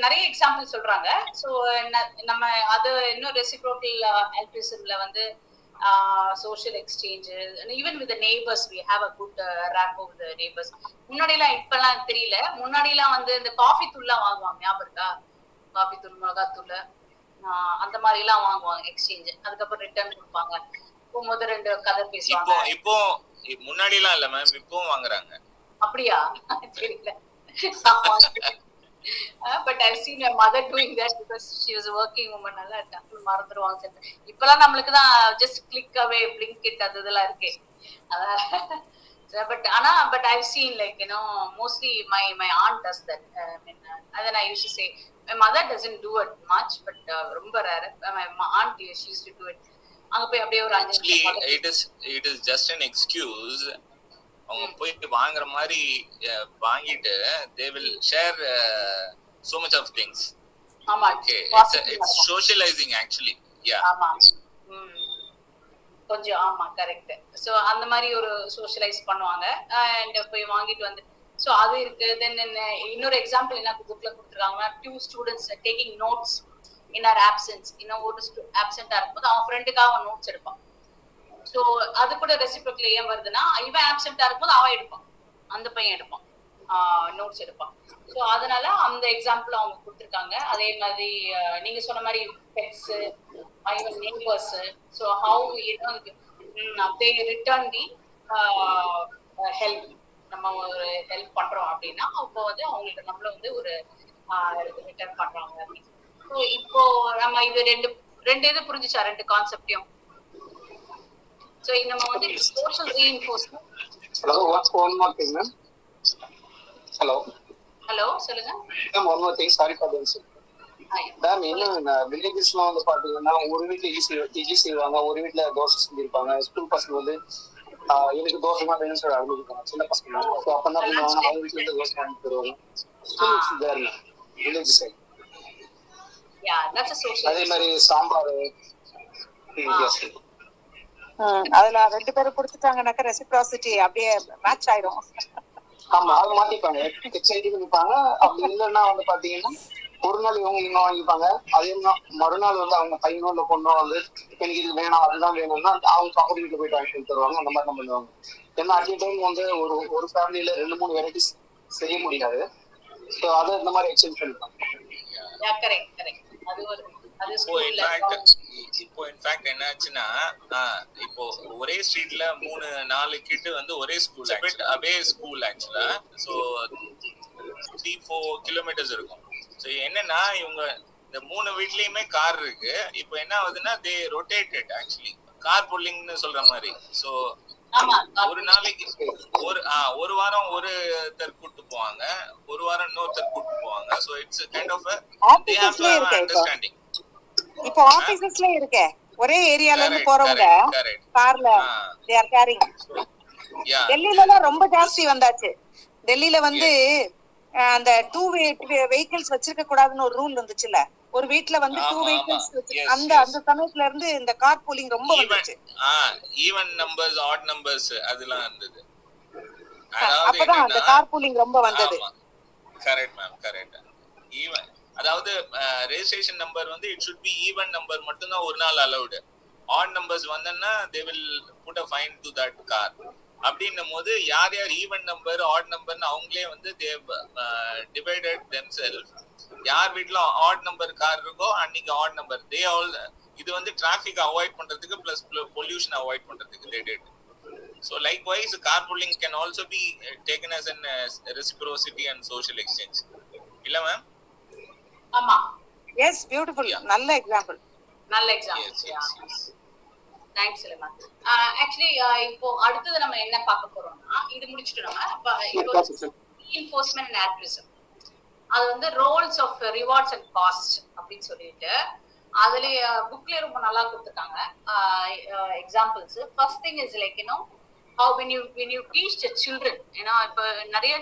நிறைய எக்ஸாம்பிள் சொல்றாங்க. சோ நம்ம அது இன்னும் ரெசிப்ரோக்கல் ஆல்ட்ரிசம்ல வந்து social exchange, and even with the neighbors we have a good rapport with the neighbors. முன்னாடிலாம் இப்பெல்லாம் தெரியல, முன்னாடிலாம் வந்து இந்த காஃபி தூள்லாம் வாங்குவாங்க, ஞாபகம் இருக்கா? காஃபி தூள், மிளகாய் தூள், அந்த மாதிரி எல்லாம் வாங்குவாங்க எக்ஸ்சேஞ்ச். அதுக்கப்புறம் ரிட்டர்ன் கொடுப்பாங்க. போகும்போது ரெண்டு கதை பேசுவாங்க. இப்போ முன்னாடி எல்லாம் இல்ல மேம், இப்பவும் வாங்குறாங்க. அப்படியா? தெரியல. But I've seen my mother doing that because she was a working woman. நல்லா டக்கு மறந்துடுவாங்க. இப்பெல்லாம் நம்மளுக்கு தான் just click away, blink it அதெல்லாம் இருக்கு. But I've seen like mostly my aunt does that. And then I used to say my mother doesn't do it much, but ரொம்ப rare. My aunt she used to do it. அங்க போய் அப்படியே ஒரு 5 நிமிஷம் it is just an excuse. அவங்க போயிட்டு வாங்குற மாதிரி வாங்கிட்டு they will share so much of things. ஆமா, okay, it's socializing actually. ஆமா, கொஞ்சம் ஆமா கரெக்ட். சோ அந்த மாதிரி ஒரு சோஷியலைஸ் பண்ணுவாங்க and போய் வாங்கிட்டு வந்து. சோ அது இருக்கு. தென் இன்னொரு எக்ஸாம்பிள் என்ன புக்ல கொடுத்துருக்காங்கன்னா, 2 students taking notes in our absence. ஒரு ஆப்சென்ட்டா இருக்கும்போது அவன் ஃப்ரெண்டுக்காக நோட்ஸ் எடுப்பான். சோ அது கூட ரெசிப்ரோக்கல் ஏன் வருதுன்னா, இவன் ஆப்சென்ட்டா இருக்கும்போது அவன் எடுப்பான், அந்த பையன் எடுப்பான், நோட்ஸ் எடுப்பான். சோ அதனால அந்த எக்ஸாம்பிள் அவங்க கொடுத்துருக்காங்க. அதே மாதிரி நீங்க சொன்ன மாதிரி pets, even neighbours. So how they return the help. நம்ம ஒரு ஹெல்ப் பண்றோம் அப்படின்னா அப்போ வந்து அவங்களுக்கு நம்மள வந்து ஒரு ரிட்டர்ன் பண்றாங்க. சோ இப்போ நம்ம இது ரெண்டு இது புரிஞ்சுச்சா, 2 கான்செப்டையும்? So நம்ம வந்து social reinforcement. Hello, what's one more thing, ma'am? Hello, சொல்லுங்க. One more thing, sorry for the interruption. Ma'am, இன்னும் வில்லேஜஸ்லாம் வந்து பாத்தீங்கன்னா ஒரு வீட்டுல இட்லி செய்வாங்க, ஒரு வீட்டுல தோசை செஞ்சிருப்பாங்க. ஸ்கூல் பசங்க வந்து எனக்கு தோசை தான் வேணும்னு சொல்லி அனுப்பியிருப்பாங்க, சின்ன பசங்க. ஸோ அப்ப என்ன பண்ணுவாங்க, அவங்க வீட்டுல இருந்து தோசை வாங்கி தருவாங்க. வில்லேஜ் சைட் அதே மாதிரி சாம்பார். அதுல 2 பேரும் கொடுத்துட்டாங்கன்னாக்க ரெசிப்ராசிட்டி அப்படியே மேட்ச் ஆயிடும். ஆமா, அது மாத்திப்பாங்க, எக்ஸ்சேஞ்ச் பண்ணிப்பாங்க. அப்படி இல்லைன்னா வந்து பாத்தீங்கன்னா ஒரு நாள் இவங்க வாங்கிப்பாங்க, அதே மறுநாள் வந்து அவங்க பையனோ இல்ல பொண்ணோ வந்து எனக்கு இது வேணும் அதுதான் வேணும்னா அவங்க பக்கத்து வீட்டுல போயிட்டு வாங்கி தருவாங்க. அந்த மாதிரி தான் பண்ணுவாங்க. ஏன்னா அட் டைம் வந்து ஒரு ஃபேமிலியில 2-3 வெரைட்டிஸ் செய்ய முடியாது. ஸோ அதை இந்த மாதிரி எக்ஸ்சேஞ்ச் பண்ணிக்கலாம். இப்போ இன்ஃபேக்ட் என்னாச்சுன்னா இப்போ ஒரே ஸ்ட்ரீட்ல 3-4 கிட் வந்து ஒரே ஸ்கூல் அவே ஸ்கூல் ஆக்சுவலா. ஸோ 3-4 கிலோமீட்டர்ஸ் இருக்கும். ஸோ என்னன்னா இவங்க இந்த 3 வீட்லயுமே கார் இருக்கு. இப்போ என்ன ஆகுதுன்னா தே ரொட்டேட்டட் ஆக்சுவலி கார் புல்லிங்னு சொல்ற மாதிரி. ஸோ ஒரு நாளைக்கு ஒரு வாரம் ஒருத்தர் கூட்டு போவாங்க, ஒரு வாரம் இன்னொருத்தர் கூட்டு போவாங்க. So it's kind of they have to have understanding. இப்போ ஆபீசஸ்ல இருக்கே ஒரே ஏரியால இருந்து போறவங்க கார்ல they are carrying. டெல்லில ரொம்ப ஜாஸ்தி வந்தாச்சு. டெல்லில வந்து அந்த 2 vehicles வச்சிருக்க கூடாதுன்னு ஒரு ரூல் வந்துச்சுல. ஒரு வீட்ல வந்து 2 vehicles அந்த சமயத்துல இருந்து இந்த கார் பூலிங் ரொம்ப வந்துச்சு. ஈவன் நம்பர்ஸ் ஆட் நம்பர்ஸ் அதெல்லாம் இருந்தது. அப்பதான் அந்த கார் பூலிங் ரொம்ப வந்தது. Correct ma'am, correct. ஈவன் அதாவது ரெஜிஸ்ட்ரேஷன் நம்பர் வந்து it should be even number மட்டும் தான் ஒரு நாள் அலௌட். ஆட் நம்பர்ஸ் வந்தன்னா they will put a fine to that car. அப்படின்னும் போது யார் யார் ஈவன் நம்பர் ஆட் நம்பர்னு அவங்களே வந்து டிவைடட் themselves. யார் வீட்ல ஆட் நம்பர் கார் இருக்கோ அன்னைக்கு ஆட் நம்பர் தே ஆல். இது வந்து டிராஃபிக் அவாய்ட் பண்றதுக்கு பிளஸ் பொல்யூஷன் அவாய்ட் பண்றதுக்கு they did. So likewise carpooling can also be taken as an reciprocity and social exchange. இல்ல மேம்? ஆமா. Yes, beautiful. நல்ல example. Yes. Thanks Sulaiman. Actually இப்போ அடுத்து நம்ம என்ன பார்க்க போறோம்னா இது முடிச்சிட்டு நம்ம இப்போ reinforcement and altruism. அது வந்து roles of rewards and cost அப்படின்னு சொல்லிட்டு அதுல புக்ல ரொம்ப நல்லா கொடுத்துருக்காங்க examples. First thing is like how when you teach the children, இப்ப நிறைய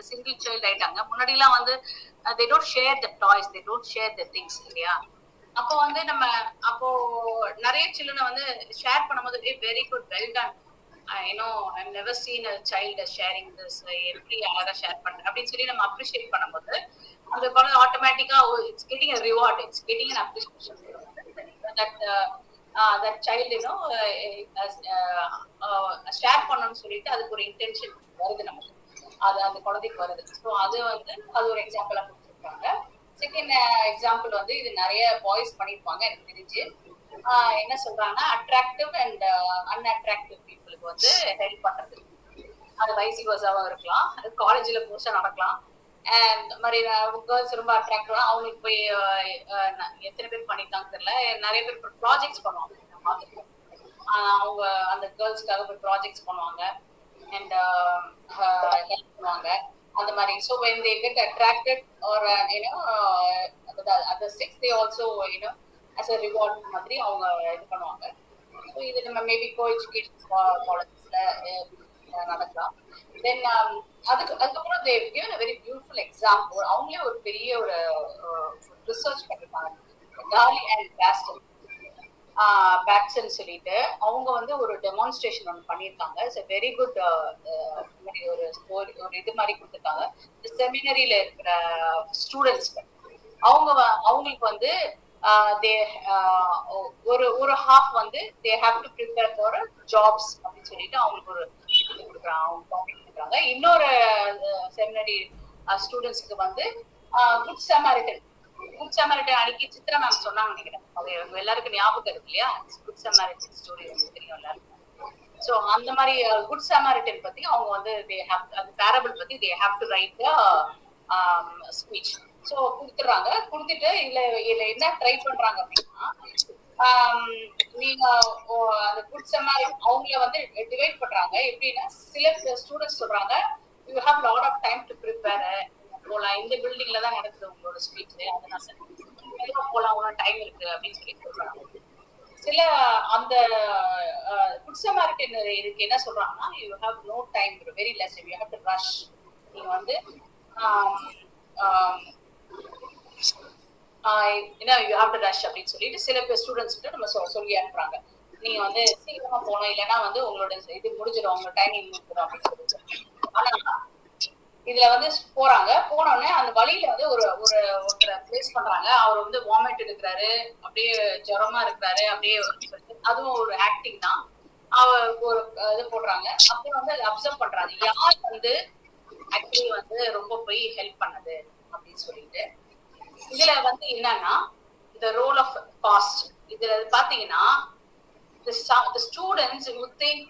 சிங்கிள் சைல்ட் ஆயிட்டாங்க. முன்னாடி எல்லாம் வந்து they don't share the toys, they don't share the things இல்லையா. அப்போ வந்து நம்ம அப்போ நிறைய சில்ட்ரனை வந்து ஷேர் பண்ணும்போது very good, well done, I've never seen a child sharing this, எப்படி அழகா ஷேர் பண்ற அப்படின்னு சொல்லி நம்ம அப்ரிஷியேட் பண்ணும்போது அந்த குழந்தை ஆட்டோமேட்டிக்கா it's getting a reward, it's getting an appreciation that child share பண்ணணும்னு சொல்லிட்டு அதுக்கு ஒரு இன்டென்ஷன் வருது நமக்கு, அது அந்த குழந்தைக்கு வருது. ஸோ அது வந்து அது ஒரு எக்ஸாம்பிளா கொடுத்துருக்காங்க. செகண்ட் எக்ஸாம்பிள் வந்து இது நிறைய பாய்ஸ் பண்ணிருப்பாங்க எனக்கு தெரிஞ்சு. என்ன சொல்றாங்கன்னா அட்ராக்டிவ் அண்ட் அன்அட்ராக்டிவ் பீப்புளுக்கு வந்து ஹெல்ப் பண்றது. அது வைஸ் வர்சாவும் இருக்கலாம், அது காலேஜ்ல மோஸ்டா நடக்கலாம். அண்ட் மாதிரி கேர்ள்ஸ் ரொம்ப அட்ராக்டிவா அவங்களுக்கு போய் எத்தனை பேர் பண்ணிருக்காங்க தெரியல, நிறைய பேர் ப்ராஜெக்ட்ஸ் பண்ணுவாங்க. அவங்க அந்த கேர்ள்ஸ்க்காக போய் ப்ராஜெக்ட்ஸ் பண்ணுவாங்க அண்ட் ஹெல்ப் பண்ணுவாங்க அந்த மாதிரி. So when they get attracted or other sex they also as a reward மாதிரி அவங்க இது பண்ணுவாங்க. ஸோ இது நம்ம மேபி கோ எஜுகேஷன் காலேஜஸ்ல நடக்கலாம். தென் அதுக்கப்புறம் they given a very beautiful example. அவங்களே ஒரு பெரிய ஒரு ரிசர்ச் பண்ணிருக்காங்க, டாலி அண்ட் பேட்சன் சொல்லிட்டு. அவங்க வந்து ஒரு டெமான்ஸ்ட்ரேஷன் ஒன்று பண்ணியிருக்காங்க. இட்ஸ் a very good ஒரு ஸ்டோரி, ஒரு இது மாதிரி கொடுத்துருக்காங்க. செமினரியில இருக்கிற ஸ்டூடெண்ட்ஸ்க்கு அவங்களுக்கு வந்து ஒரு ஹாஃப் வந்து they have to prepare for jobs அப்படின்னு சொல்லிட்டு அவங்களுக்கு ஒரு இது கொடுக்குறாங்க. இன்னொரு செமினரி ஸ்டூடெண்ட்ஸ்க்கு வந்து குட் சமாரிட்டன் அன்னைக்கு சித்ரா மேம் சொன்னாங்க நினைக்கிறேன், அவங்க எல்லாருக்கும் ஞாபகம் இருக்கு இல்லையா, குட் சமாரிட்டன் ஸ்டோரி வந்து தெரியும் எல்லாருக்கும். ஸோ அந்த மாதிரி குட் சமாரிட்டன் பத்தி அவங்க வந்து அந்த பேரபிள் பத்தி they have to write a speech. So கொடுத்துட்றாங்க. கொடுத்துட்டு இதுல என்ன ட்ரை பண்றாங்க அப்படின்னா நீங்க அந்த குட் சமாரிட்டன் அவங்கள வந்து டிவைட் பண்றாங்க. எப்படின்னா சில ஸ்டூடெண்ட்ஸ் சொல்றாங்க you have lot of time to prepare, போலாம் இந்த பில்டிங்ல தான் நடக்குது உங்களோட ஸ்பீச், அதனால போலாம் உங்களோட டைம் இருக்கு அப்படின்னு சொல்லி சொல்றாங்க. சில அந்த குட் சமாரிட்டன் இதுக்கு என்ன சொல்றாங்கன்னா you have no time, very less, you have to rush. நீங்க வந்து யூ ஹேவ் டு ரஷ் அப்படின்னு சொல்லிட்டு சில பேர் ஸ்டூடெண்ட்ஸ் கிட்ட நம்ம சொல்லி அனுப்புறாங்க. நீங்க வந்து சீக்கிரமா போகணும், இல்லைன்னா வந்து உங்களோட இது முடிஞ்சிடும், உங்களோட டைமிங் முடிஞ்சிடும் அப்படின்னு சொல்லிட்டு. ஆனா இதுல வந்து போனோடனே அந்த வழியில வந்து ஒருத்தரை பிளேஸ் பண்றாங்க. அவர் வந்து வாமிட் எடுக்கிறாரு, அப்படியே ஜுரமா இருக்கிறாரு, அப்படியே அதுவும் ஒரு ஆக்டிங் தான். ஒரு இது போடுறாங்க. அப்புறம் வந்து அப்சர்வ் பண்றாங்க யார் வந்து ஆக்சுவலி வந்து ரொம்ப போய் ஹெல்ப் பண்ணது அப்படின்னு சொல்லிட்டு. இதுல வந்து என்னன்னா the role of cost. இதுல பாத்தீங்கன்னா the students who think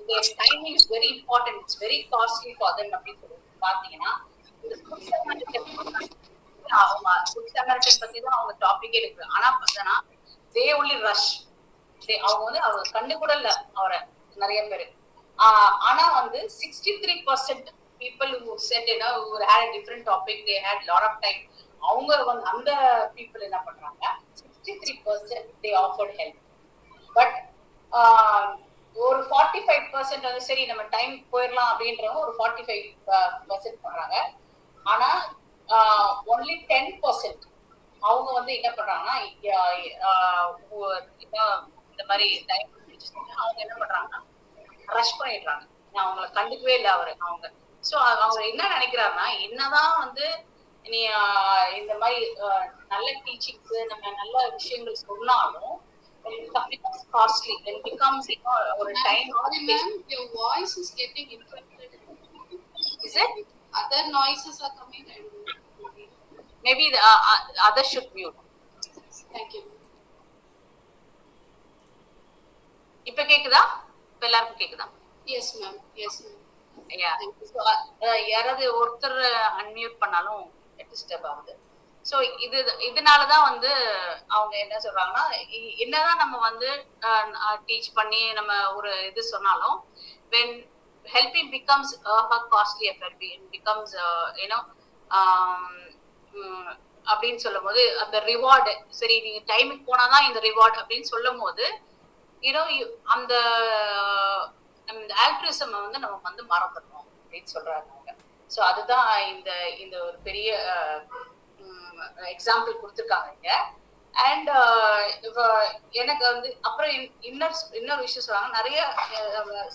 their timing is very important, it's very costly for them அப்படின்னு சொல்லிட்டு பாத்தீங்கன்னா இந்த Good Samaritan பத்தி தான் அவங்க டாபிக்கே இருக்கு. ஆனா பார்த்தனா they only rush. அவங்க வந்து அவர் கண்டு கூட இல்ல அவரை நிறைய பேரு. ஆனா வந்து 63% people who said who had a different topic, they had lot of time. அவங்க வந்து அந்த people என்ன பண்றாங்க 63% they offered help. பட் ஒரு 45% வந்து சரி நம்ம டைம் போயிடலாம் அப்படின்றவங்க ஒரு 45% பண்றாங்க. ஆனா only 10% அவங்க வந்து என்ன பண்றாங்கன்னா இந்த மாதிரி டைம் அவங்க என்ன பண்றாங்கன்னா ரஷ் பண்ணிடுறாங்க. அவங்களை கண்டுக்கவே இல்லை அவங்க. சோ அவங்க என்ன நினைக்கிறாருன்னா என்னதான் வந்து நீ இந்த மாதிரி நல்ல டீச்சிங்ஸ் நம்ம நல்ல விஷயங்கள் சொன்னாலும் becomes costly, when it becomes ஒரு time. Ma'am, your voice is getting interrupted. Is it? Other noises are coming and maybe the other should mute. Thank you. இப்ப கேக்குதா? இப்ப எல்லாருக்கும் கேக்குதா? Yes ma'am. Yes ma'am. Yeah. So யாராவது ஒருத்தர் unmute பண்ணாலும் disturb ஆகுது. சோ இதனாலதான் வந்து அவங்க என்ன சொல்றாங்கன்னா என்னதான் நம்ம வந்து டீச் பண்ணி நம்ம ஒரு இது சொன்னாலும் when helping becomes a costly affair, it becomes அப்படின்னு சொல்லும் போது அந்த ரிவார்டு சரி நீங்க டைமுக்கு போனாதான் இந்த ரிவார்டு அப்படின்னு சொல்லும் போது அந்த ஆல்ட்ரிசம் வந்து நம்ம வந்து மறந்துடணும் அப்படின்னு சொல்றாங்க அவங்க. ஸோ அதுதான் இந்த ஒரு பெரிய எக்ஸாம்பிள் கொடுத்துருக்காங்க இங்க. அண்ட் எனக்கு வந்து அப்புறம் இன்னொரு விஷயம் சொல்றாங்க. நிறைய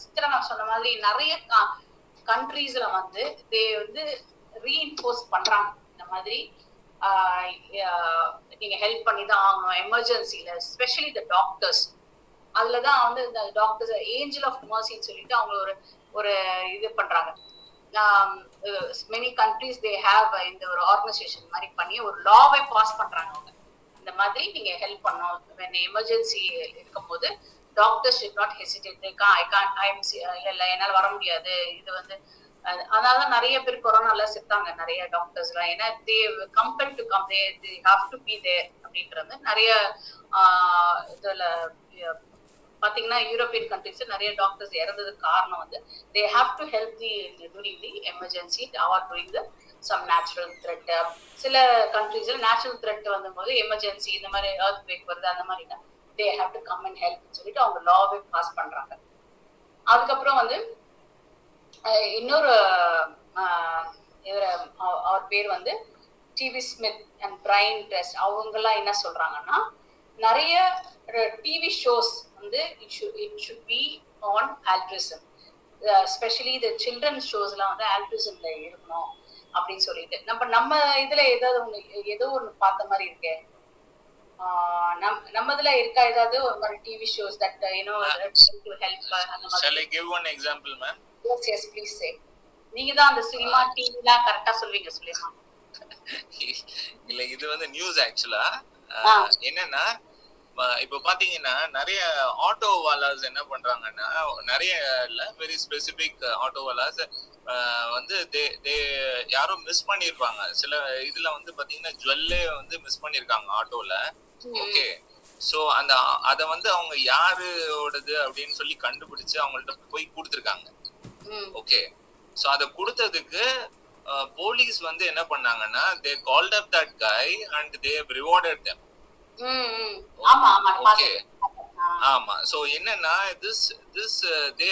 சித்திரா நான் சொன்ன மாதிரி நிறைய கண்ட்ரீஸ்ல வந்து வந்து ரீஇன்போர்ஸ் பண்றாங்க இந்த மாதிரி நீங்க ஹெல்ப் பண்ணி தான் ஆகணும் எமர்ஜென்சில, எஸ்பெஷலி த டாக்டர்ஸ். அதுலதான் வந்து இந்த டாக்டர்ஸ் ஏஞ்சல் ஆஃப் மர்சின்னு சொல்லிட்டு அவங்க ஒரு இது பண்றாங்க. many countries they have இந்த ஒரு ஆர்கனைசேஷன் மாதிரி பண்ணி ஒரு லாவை பாஸ் பண்றாங்க அவங்க. இந்த மாதிரி நீங்க ஹெல்ப் பண்ணணும் when எமர்ஜென்சி இருக்கும் போது டாக்டர்ஸ் should not hesitate. இல்ல என்னால வர முடியாது இது வந்து அதனாலதான் நிறைய பேர் கொரோனால செத்தாங்க நிறைய டாக்டர்ஸ் எல்லாம். ஏன்னா they compelled to come, they have to be there அப்படின்றது நிறைய இதுல பாத்தீங்கன்னா யூரோப்பியன் கண்ட்ரிஸ் நிறைய டாக்டர்ஸ் இறந்ததுக்கு காரணம் வந்து they have to help during the emergency or during the some natural threat. சில கண்ட்ரீஸ்ல நேச்சுரல் த்ரெட் வந்தபோது எமர்ஜென்சி இந்த மாதிரி earthquake வருது அந்த மாதிரினா they have to come and help சொல்லிட்டு அவங்க லாவே பாஸ் பண்றாங்க. அதுக்கப்புறம் வந்து இன்னொரு அவர் பேர் வந்து TV Smith and Bryan Test. அவங்கெல்லாம் என்ன சொல்றாங்கன்னா நிறைய டிவி ஷோஸ் வந்து it should be on altruism, especially the children's showsலாம் வந்து altruismல இருக்கணும் அப்படின்னு சொல்லிட்டு நம்ம இதுல ஏதோ ஒண்ணு பார்த்த மாதிரி இருக்கே. நம்ம இதுல இருக்கா ஏதாவது ஒரு மாதிரி TV shows that to help அந்த மாதிரி? Shall I give one example ma'am? Yes please say. நீங்க தான் அந்த சினிமா டிவிலாம் கரெக்டா சொல்வீங்க சுலைமான். இல்ல இது வந்து நியூஸ் ஆக்சுவலா என்னன்னா இப்ப பாத்தீங்கன்னா நிறைய ஆட்டோ வாலாஸ் என்ன பண்றாங்கன்னா நிறைய இல்ல வெரி ஸ்பெசிபிக் ஆட்டோ வாலாஸ் வந்து யாரும் மிஸ் பண்ணிருப்பாங்க. சில இதுல வந்து பாத்தீங்கன்னா ஜுவல்லே வந்து மிஸ் பண்ணிருக்காங்க ஆட்டோல. ஓகே, சோ அத வந்து அவங்க யாரோடது அப்படின்னு சொல்லி கண்டுபிடிச்சு அவங்கள்ட்ட போய் கொடுத்துருக்காங்க. ஓகே, சோ அத கொடுத்ததுக்கு போலீஸ் வந்து என்ன பண்ணாங்கன்னா they called up that guy and they have rewarded them. Okay. ஆமா, so என்னன்னா this they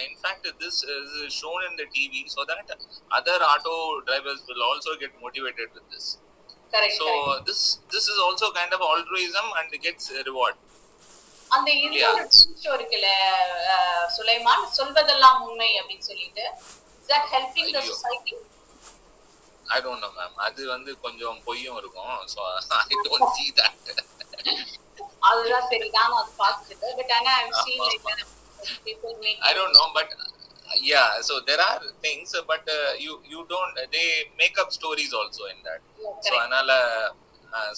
in fact this is shown in the TV so that other auto drivers will also get motivated with this. Correct. So this is also kind of altruism and gets reward. அந்த இன்னொரு show இருக்குல சுலைமான் சொல்வதெல்லாம் உண்மை அப்படினு சொல்லிட்டு is that helping the society? I don't know ma'am, அது வந்து கொஞ்சம் பொய்யும் இருக்கும். So I don't see that. அதுதான் சரி, நானும் அது பார்த்துட்டு பட் ஆனா I've seen like people make I don't know, but yeah, so there are things, but you don't, they make up stories also in that. So anala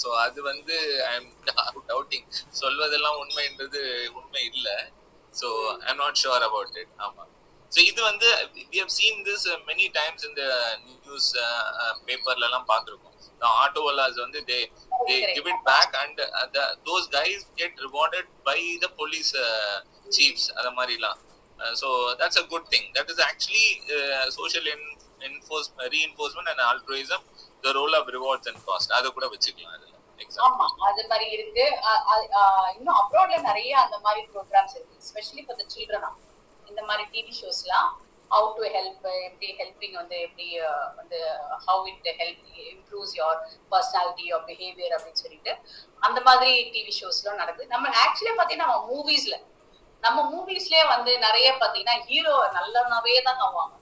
so அது வந்து I am doubting சொல்வதெல்லாம் உண்மைன்றது உண்மை இல்ல. So I'm not sure about it. ஆமா. So இது வந்து we have seen this many times in the news paperல எல்லாம் பார்த்திருக்கோம். The auto wallahs வந்து they give it back and those guys get rewarded by the police chiefs அத மாதிரிலாம். So that's a good thing. That is actually social reinforcement and altruism, the role of rewards and cost. அத கூட வெச்சுக்கலாம் அதுல. ஆமா, அது மாதிரி இருக்கு. இன்னும் அப்ராட்ல நிறைய அந்த மாதிரி ப்ரோக்ராம்ஸ் இருக்கு, எஸ்பெஷலி ஃபார் தி சில்ட்ரன். இந்த மாதிரி டிவி ஷோஸ்லாம் how to help, எப்படி ஹெல்பிங் வந்து எப்படி வந்து how it help improves your personality or behavior அப்படின்னு சொல்லிட்டு அந்த மாதிரி டிவி ஷோஸ்லாம் நடக்குது. நம்ம ஆக்சுவலி பாத்தீங்கன்னா நம்ம மூவிஸ்லயே வந்து நிறைய பாத்தீங்கன்னா ஹீரோ நல்லவனாவே தான் ஆவாங்க.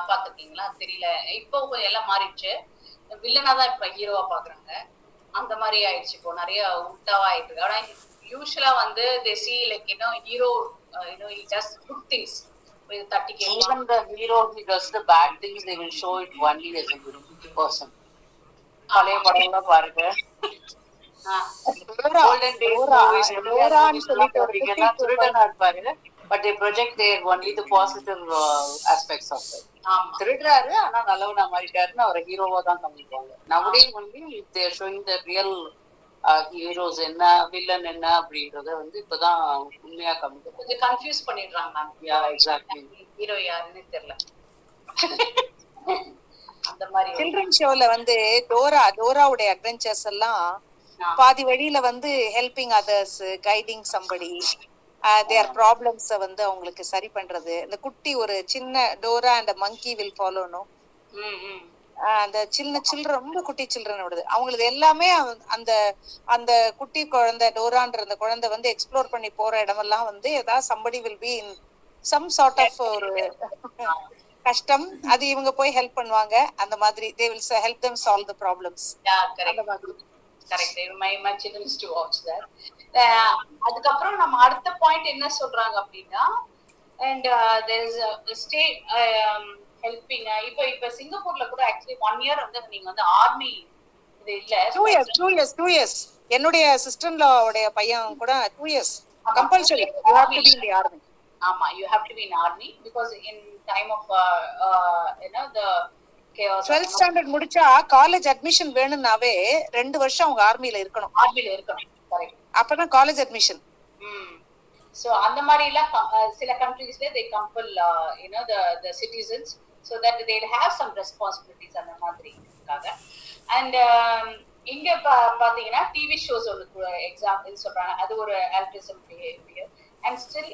பாத்துருக்கீங்களா தெரியல, இப்போ எல்லாம் மாறிடுச்சு, வில்லனா தான் இப்ப ஹீரோவா பாக்குறாங்க. அந்த மாதிரி ஆயிடுச்சு, இப்போ நிறைய உல்டாவா ஆயிடுது. ஆனா யூஸ்வலா வந்து they see like hero he does good things with 30k. Even the hero who does the bad things, they will show it only as a good person. பழைய படம்ல பாருங்க, golden days movies எல்லாம் சொல்லிட்டு வரீங்கன்னா திருடனா இருப்பாரு, but they project there only the positive aspects of it. திருடுறாரு ஆனா நல்லவனா மாறிட்டாருன்னு அவரை ஹீரோவா தான் காமிப்பாங்க. nowadays only they are showing the real heroes என்ன வில்லன் என்ன அப்படின்றத வந்து இப்பதான் உண்மையா காமிக்க கொஞ்சம் கன்ஃபியூஸ் பண்ணிடுறாங்க மேம். யா எக்ஸாக்ட்லி, ஹீரோ யாருன்னு தெரியல. அந்த மாதிரி சில்ட்ரன் ஷோல வந்து டோராவுடைய அட்வென்ச்சர்ஸ் எல்லாம் பாதி வழியில வந்து ஹெல்பிங் அதர்ஸ், கைடிங் சம்படி, தேர் ப்ராப்ளம்ஸ வந்து அவங்களுக்கு சரி பண்றது. இந்த குட்டி ஒரு சின்ன டோரா அண்ட் மங்கி வில் ஃபாலோனோ, அந்த சில்ட்ரன் ரொம்ப குட்டி சில்ட்ரனோடது, அவங்களுக்கு எல்லாமே அந்த அந்த குட்டி குழந்தை டோரான்ற அந்த குழந்தை வந்து எக்ஸ்ப்ளோர் பண்ணி போற இடமெல்லாம் வந்து ஏதாவது somebody will be in some sort of ஒரு கஷ்டம், அது இவங்க போய் ஹெல்ப் பண்ணுவாங்க. அந்த மாதிரி they will help them solve the problems. அந்த மாதிரி correct. my children used to watch that. அதுக்கப்புறம் நம்ம அடுத்த பாயிண்ட் என்ன சொல்றாங்க அப்படின்னா, and there is a state helping. இப்ப சிங்கப்பூர்ல கூட ஆக்சுவலி 1 year வந்து நீங்க வந்து ஆர்மி இது இல்ல 2 years என்னுடைய சிஸ்டர்-in-law-உடைய பையன் கூட 2 years compulsory you have to be in the army. ஆமா, you have to be in army because in time of the chaos. 12th standard முடிச்சா காலேஜ் அட்மிஷன் வேணும்னாவே 2 வருஷம் அவங்க ஆர்மில இருக்கணும். கரெக்ட். அப்பதான் காலேஜ் அட்மிஷன். So அந்த மாதிரி எல்லாம் சில கண்ட்ரீஸ்ல they compel the citizens so that they'll have some responsibilities அந்த மாதிரி இருக்காங்க. And இங்க பாத்தீங்கன்னா டிவி ஷோஸ் ஒரு எக்ஸாம்பிள் சொல்றாங்க, அது ஒரு altruism behavior. And still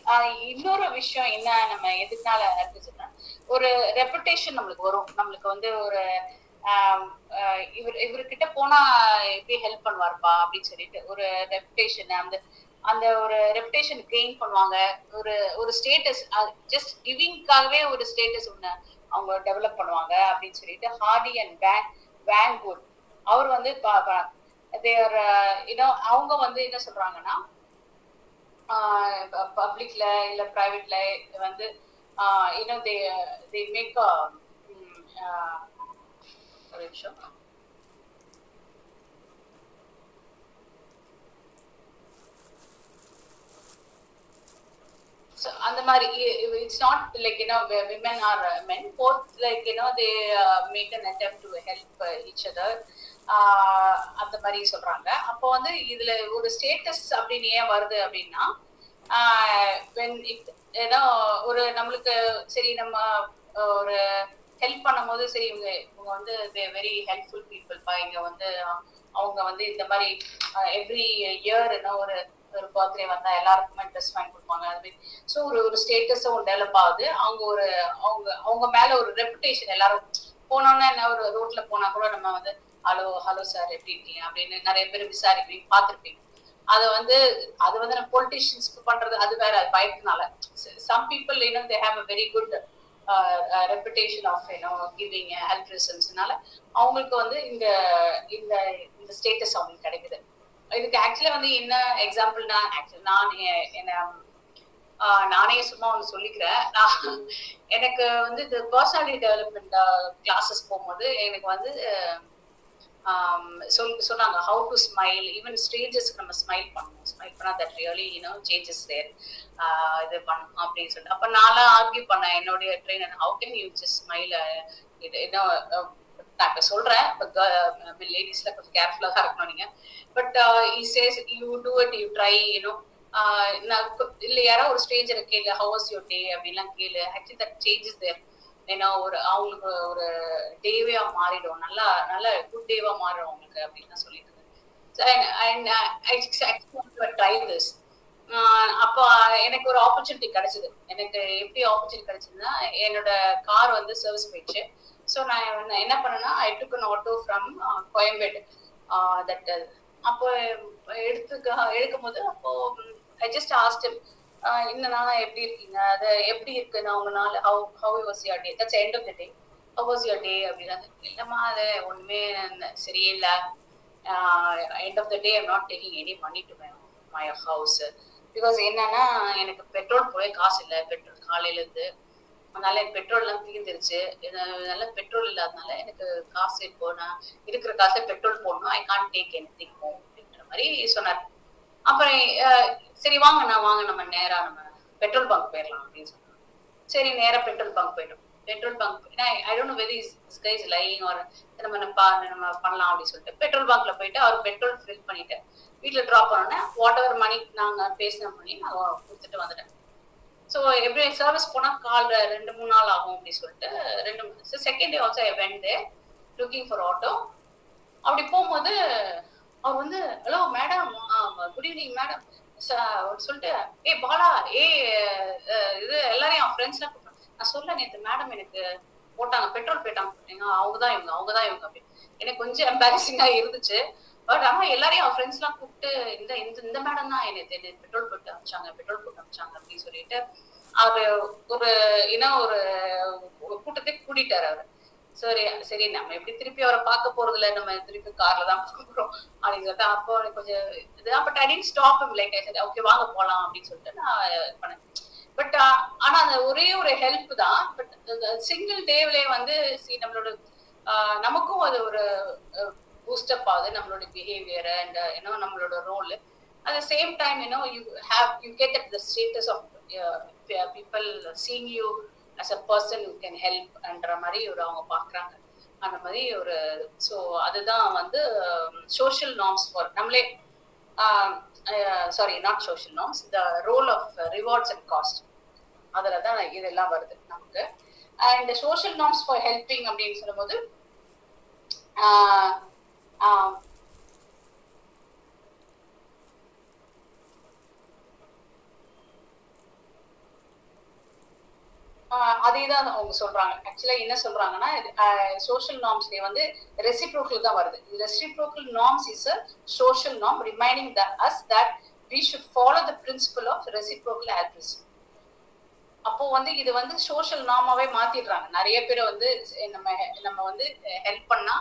இன்னொரு விஷயம் என்ன, நம்ம எதுனால altruism, ஒரு ரெப்புடேஷன் நம்மளுக்கு வரும். நம்மளுக்கு வந்து ஒரு இவர்கிட்ட போனா எப்படி ஹெல்ப் பண்ணுவார்ப்பா அப்படின்னு சொல்லிட்டு ஒரு ரெப்புடேஷன், அந்த ஒரு ரெப்புடேஷன் கெயின் பண்ணுவாங்க. ஒரு ஸ்டேட்டஸ், ஜஸ்ட் கிவிங்காகவே ஒரு ஸ்டேட்டஸ் ஒண்ணு அவங்க டெவலப் பண்ணுவாங்க அப்படின்னு சொல்லிட்டு ஹார்டி அண்ட் வேன்குட் அவர் வந்து அவங்க வந்து என்ன சொல்றாங்கன்னா, பப்ளிக்ல இல்ல பிரைவேட்ல வந்து they make a ஒரு நிமிஷம். So அந்த மாதிரி it's not like women or men, both like they make an attempt to help each other. அந்த மாதிரி சொல்றாங்க. அப்போ வந்து இதுல ஒரு ஸ்டேட்டஸ் அப்படின்னு ஏன் வருது அப்படின்னா, ஒரு நம்மளுக்கு சரி நம்ம ஒரு ஹெல்ப் பண்ணும் போது சரி இவங்க வந்து வெரி ஹெல்ப்ஃபுல் பீப்புள் பா, இங்க வந்து அவங்க வந்து இந்த மாதிரி எவ்ரி இயர் ஒரு பர்த்டே வந்தா எல்லாருக்குமே ட்ரெஸ் வாங்கி கொடுப்பாங்க. அது ஸோ ஒரு ஸ்டேட்டஸும் டெவலப் ஆகுது. அவங்க மேல ஒரு ரெப்புடேஷன், எல்லாரும் போனோன்னா என்ன, ஒரு ரோட்ல போனா கூட நம்ம வந்து ஹலோ சார் எப்படி இருக்கீங்க அப்படின்னு நிறைய பேர் விசாரிப்பீங்க, பார்த்துருப்பீங்க. அது வந்து நம்ம பொலிட்டிஷியன்ஸ்க்கு பண்றது அது வேற, அது பயத்தினால. Some people they have a very good reputation of giving altruismனால அவங்களுக்கு வந்து இந்த ஸ்டேட்டஸ் அவங்களுக்கு கிடைக்குது. இதுக்கு ஆக்சுவலா வந்து என்ன எக்ஸாம்பிள்னா, நான் நானே சும்மா ஒன்று சொல்லிக்கிறேன். எனக்கு வந்து இந்த பர்சனாலிட்டி டெவலப்மெண்ட் கிளாஸஸ் போகும்போது எனக்கு வந்து சொன்னாங்க ஹவு டு ஸ்மைல். ஈவன் ஸ்ட்ரேஞ்சர்ஸ்க்கு நம்ம ஸ்மைல் பண்ணணும், ஸ்மைல் பண்ணா தட் ரியலி சேஞ்சஸ் தேர் இது பண்ணணும் அப்படின்னு சொல்லிட்டு. அப்ப நான்லாம் ஆர்கியூ பண்ணேன் என்னுடைய trainer, how can you just smile. இது என்ன நான் இப்ப சொல்றேன், லேடிஸ்ல கொஞ்சம் கேர்ஃபுல்லா தான் இருக்கணும் நீங்க. But you do it, you try, இல்ல யாராவது ஒரு ஸ்ட்ரேஞ்சரை கேளு, ஹவ் வாஸ் யுவர் டே அப்படின்லாம் கேளு. ஆக்சுவலி தட் சேஞ்சஸ் தேர். ஏன்னா அவங்களுக்கு ஒரு டேவே மாறிடும், நல்லா நல்ல குட் டேவா மாறிடும் அவங்களுக்கு அப்படின்னு தான் சொல்லிட்டு ட்ரை திஸ். அப்போ எனக்கு ஒரு ஆப்பர்ச்சுனிட்டி கிடைச்சது. எனக்கு எப்படி ஆப்பர்ச்சுனிட்டி கிடைச்சதுன்னா, என்னோட கார் வந்து சர்வீஸ் போயிடுச்சு. ஸோ நான் என்ன பண்ணேன்னா, I took an auto from Koyambedu. That அப்போ எடுக்கும் போது அப்போ ஐ ஜஸ்ட் ஆஸ்க்ட் ஹிம், இந்த நாளா எப்படி இருக்கீங்க, அது எப்படி இருக்கு நான் உங்க நாள், how was your day, that's end of the day, how was your day அப்படின்னா, இல்லம்மா அது ஒண்ணுமே சரியே இல்லை, end of the day I'm not taking any money to my house. Because என்னன்னா எனக்கு பெட்ரோல் போய் காசு இல்லை, பெட்ரோல் காலையில இருந்து, அதனால எனக்கு பெட்ரோல் எல்லாம் தீர்ந்துருச்சு. அதனால பெட்ரோல் இல்லாதனால எனக்கு காசு இப்போ நான் இருக்கிற காசை பெட்ரோல் போடணும், I can't take anything home அப்படின்ற மாதிரி சொன்னார். அப்புறம் சரி வாங்க நம்ம நேரா நம்ம பெட்ரோல் பங்க் போயிடலாம் அப்படின்னு சொன்னாங்க. சரி நேரா பெட்ரோல் பங்க் போயிட்டோம். Petrol bunk I don't know whether this guy is lying or நம்ம பண்ணலாம் அப்படின்னு சொல்லிட்டு பெட்ரோல் பங்க்ல போயிட்டு அவர் பெட்ரோல் ஃபில் பண்ணிட்டு வீட்டுல ட்ராப் பண்ணோன்னே வாட் எவர் மணி நாங்க பேசின மணி நான் கொடுத்துட்டு வந்துட்டேன். ஸோ எப்படி சர்வீஸ் போனா கால் 2-3 நாள் ஆகும் அப்படின்னு சொல்லிட்டு second day also I went there looking for auto. அப்படி போகும்போது அவர் வந்து hello madam, good evening madam சொல்லிட்டு, பாலா இது எல்லாரையும் என் ஃப்ரெண்ட்ஸ்லாம் கூப்பிட்டேன். நான் சொல்ல நேற்று மேடம் எனக்கு போட்டாங்க, பெட்ரோல் போயிட்டாங்க, அவங்கதான் இவங்க அப்படின்னு. எனக்கு கொஞ்சம் எம்பாரசிங்கா இருந்துச்சு. பட் ஆனா எல்லாரையும் அவன் ஃப்ரெண்ட்ஸ் எல்லாம் கூப்பிட்டு இந்த மேடம் தான் எனக்கு பெட்ரோல் போட்டு அமிச்சாங்க அப்படின்னு சொல்லிட்டு அவரு ஒரு கூட்டத்தை கூட்டிட்டாரு அவரு. சரி நம்ம எப்படி திருப்பி அவரை பார்க்க போறது இல்ல, நம்ம திருப்பி கார்ல தான் பார்க்க போறோம் அப்படின்னு சொல்லிட்டு அப்போ கொஞ்சம் but I didn't stop him, like I set okay வாங்க போலாம் அப்படின்னு சொல்லிட்டு நான் பண்ணேன். பட் ஆனா அந்த ஒரே ஒரு ஹெல்ப் தான். பட் சிங்கிள் டேவ்லயே வந்து நம்மளோட நமக்கும் அது ஒரு பூஸ்டப் ஆகுது, நம்மளோட பிஹேவியர் அண்ட் நம்மளோட role. At the same time you get at the status of people seeing you as a person who can help என்ற மாதிரி அவங்க பாக்குறாங்க. அந்த மாதிரி ஒரு ஸோ அதுதான் வந்து சோஷியல் நார்ம்ஸ் ஃபார் நம்மளே sorry not social norms, the role of rewards and cost, அதுல தான் இதெல்லாம் வருது நமக்கு. And social norms for helping அப்படின்னு சொல்லும்போது அதேதான் அவங்க சொல்றாங்க. ஆக்சுவலா என்ன சொல்றாங்கன்னா, சோஷியல் நார்ம்ஸ்ல வந்து ரெசிப்ரோக்கல் தான் வருது. Reciprocal norms is a social norm reminding us that we should follow the principle of reciprocal altruism. அப்போ வந்து இது வந்து சோஷியல் நார்மாவே மாத்திடுறாங்க. நிறைய பேர் வந்து நம்ம வந்து ஹெல்ப் பண்ணா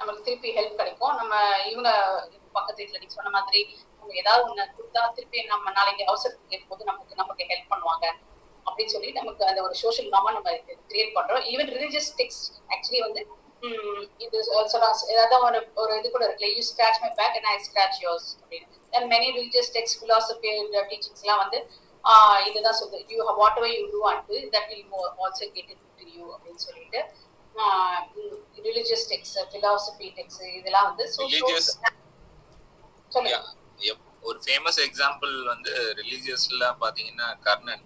நமக்கு திருப்பி ஹெல்ப் கிடைக்கும். நம்ம இவங்க பக்கத்து வீட்டுல நீங்க சொன்ன மாதிரி ஏதாவது ஒண்ணு கொடுத்தா திருப்பி நம்ம நாளைக்கு அவசரத்துக்கு கேட்கும்போது நமக்கு ஹெல்ப் பண்ணுவாங்க அப்படின்னு சொல்லி நமக்கு அந்த ஒரு சோஷியல் நார்மா நம்ம கிரியேட் பண்றோம். ஈவன் ரிலிஜியஸ் டெக்ஸ்ட் ஆக்சுவலி வந்து இது ஏதாவது ஒரு இது கூட இருக்குல்ல, you scratch my back and I scratch yours அப்படின்னு. And many religious text philosophy teachings எல்லாம் வந்து இதுதான் சொல்லுது, you whatever you do and that will also get it to you அப்படின்னு சொல்லிட்டு ரிலிஜியஸ் டெக்ஸ்ட் பிலாசபி டெக்ஸ்ட் இதெல்லாம் வந்து சொல்லுங்க. ஒரு ஃபேமஸ் எக்ஸாம்பிள் வந்து ரிலிஜியஸ்ல பாத்தீங்கன்னா Karnan.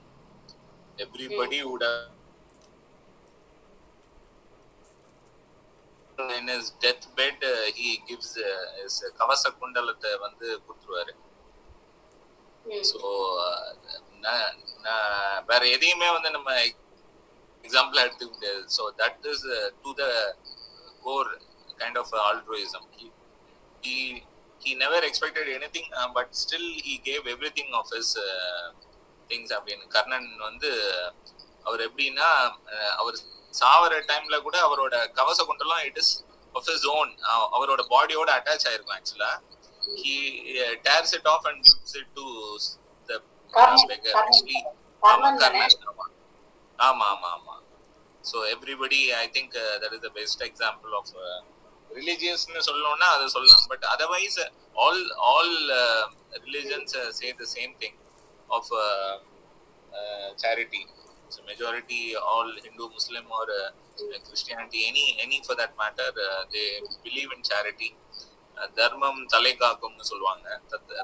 Everybody would in his deathbed he gives his கவச குண்டலத்தை வந்து கொடுத்துருவாரு. ஸோ வேற எதையுமே வந்து நம்ம எக்ஸாம்பிள் எடுத்துக்க முடியாது. So that is to the core kind of altruism. He never expected anything, but still he gave everything of his things. அப்படின்னு கர்ணன் வந்து அவர் எப்படின்னா, அவர் சாவர டைம்ல கூட அவரோட கவச குண்டலம் it is of his own, அவரோட பாடியோட அட்டாச் ஆயிருக்கும் ஆக்சுவலா. he tears it off and gives it to the beggar. Actually, ஆமா. So everybody, I think that is the best example of religious னு சொல்லணும்னா அதை சொல்லலாம். But otherwise all religions say the same thing of charity. So majority all Hindu, Muslim or Christianity, any for that matter, they believe in charity. தர்மம் தலை காக்கும்னு சொல்லுவாங்க.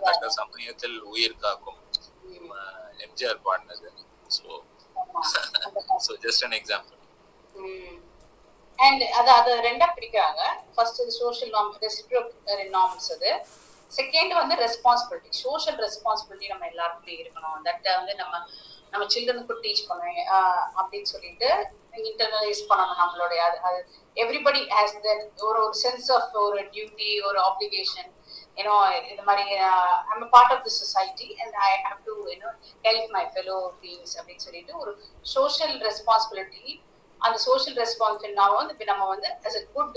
தக்க சமயத்தில் உயிர் காக்கும், எம்ஜிஆர் பாடினது. So just an example. And அது ரெண்டா பிரிக்கிறாங்க. First social norm, reciprocal norms. அது செகண்ட் வந்து ரெஸ்பான்சிபிலிட்டி. சோஷியல் ரெஸ்பான்சிபிலிட்டி நம்ம எல்லாருக்குமே இருக்கணும். தட் வந்து நம்ம சில்ட்ரனுக்கு டீச் பண்ணணும் அப்படின்னு சொல்லிட்டு இன்டர்னலைஸ் பண்ணணும் நம்மளுடைய. அது எவ்ரிபடி ஹேஸ் தட் ஒரு சென்ஸ் ஆஃப் ஒரு டியூட்டி, ஒரு ஆப்ளிகேஷன். இந்த மாதிரி I'm a part of the society and I have to help my fellow beings அப்படின்னு சொல்லிட்டு ஒரு சோஷியல் ரெஸ்பான்சிபிலிட்டி. அந்த சோஷியல் ரெஸ்பான்சிபிலிட்டி நம்ம வந்து as a good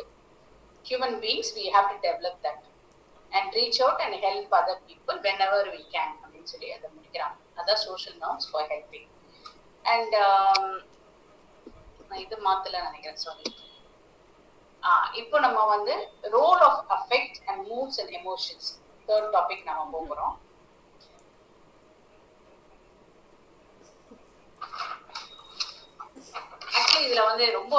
human beings we have to develop that and reach out and help other people whenever we can அப்படின்னு சொல்லி அதை முடிக்கிறாங்க. அதான் social norms for helping. And நான் இது மாத்தல நினைக்கிறேன், சாரி. இப்போ நம்ம வந்து role of affect and moods and emotions, third topic நாம போகிறோம். ஆக்சுவலி இதுல வந்து ரொம்ப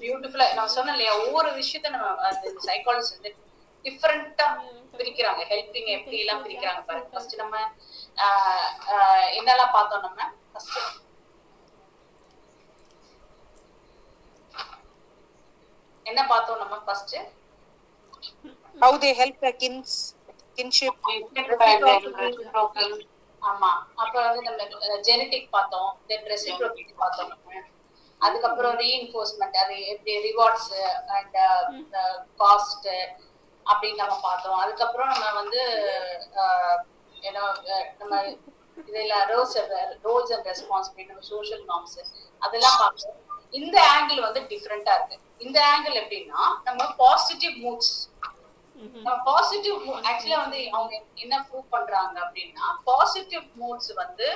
பியூட்டிஃபுல்லா நான் சொன்னேன் இல்லையா, ஒவ்வொரு விஷயத்த நம்ம அந்த சைக்காலஜிஸ்ட் வந்து டிஃபரெண்டா பிரிக்கிறாங்க. ஹெல்பிங் எப்படி எல்லாம் பிரிக்கிறாங்க பாருங்க. ஃபர்ஸ்ட் நம்ம என்னெல்லாம் பார்த்தோம். நம்ம ஃபர்ஸ்ட் என்ன பார்த்தோம்? நம்ம first how they help the kinship. ஆமா. அப்புறம் வந்து நம்ம ஜெனடிக் பார்த்தோம், தென் ரெசிப்ரோசிட்டி பார்த்தோம். அதுக்கப்புறம் ரீஇன்ஃபோர்ஸ்மென்ட், அது எப்படி ரிவார்ட்ஸ் அண்ட் காஸ்ட் அப்படின்னு நம்ம பார்த்தோம். அதுக்கப்புறம் நம்ம வந்து நம்ம இதுல ரோல்ஸ் அண்ட் ரெஸ்பான்சிபிலிட்டி, நம்ம சோஷியல் நார்ம்ஸ் அதெல்லாம் பார்த்தோம். இந்த ஆங்கிள் வந்து டிஃபரெண்டா இருக்கு. இந்த ஆங்கிள் எப்படின்னா நம்ம பாசிட்டிவ் மூட்ஸ், பாசிட்டிவ் ஆக்சுவலா வந்து அவங்க என்ன ப்ரூவ் பண்றாங்க அப்படின்னா பாசிட்டிவ் மூட்ஸ் வந்து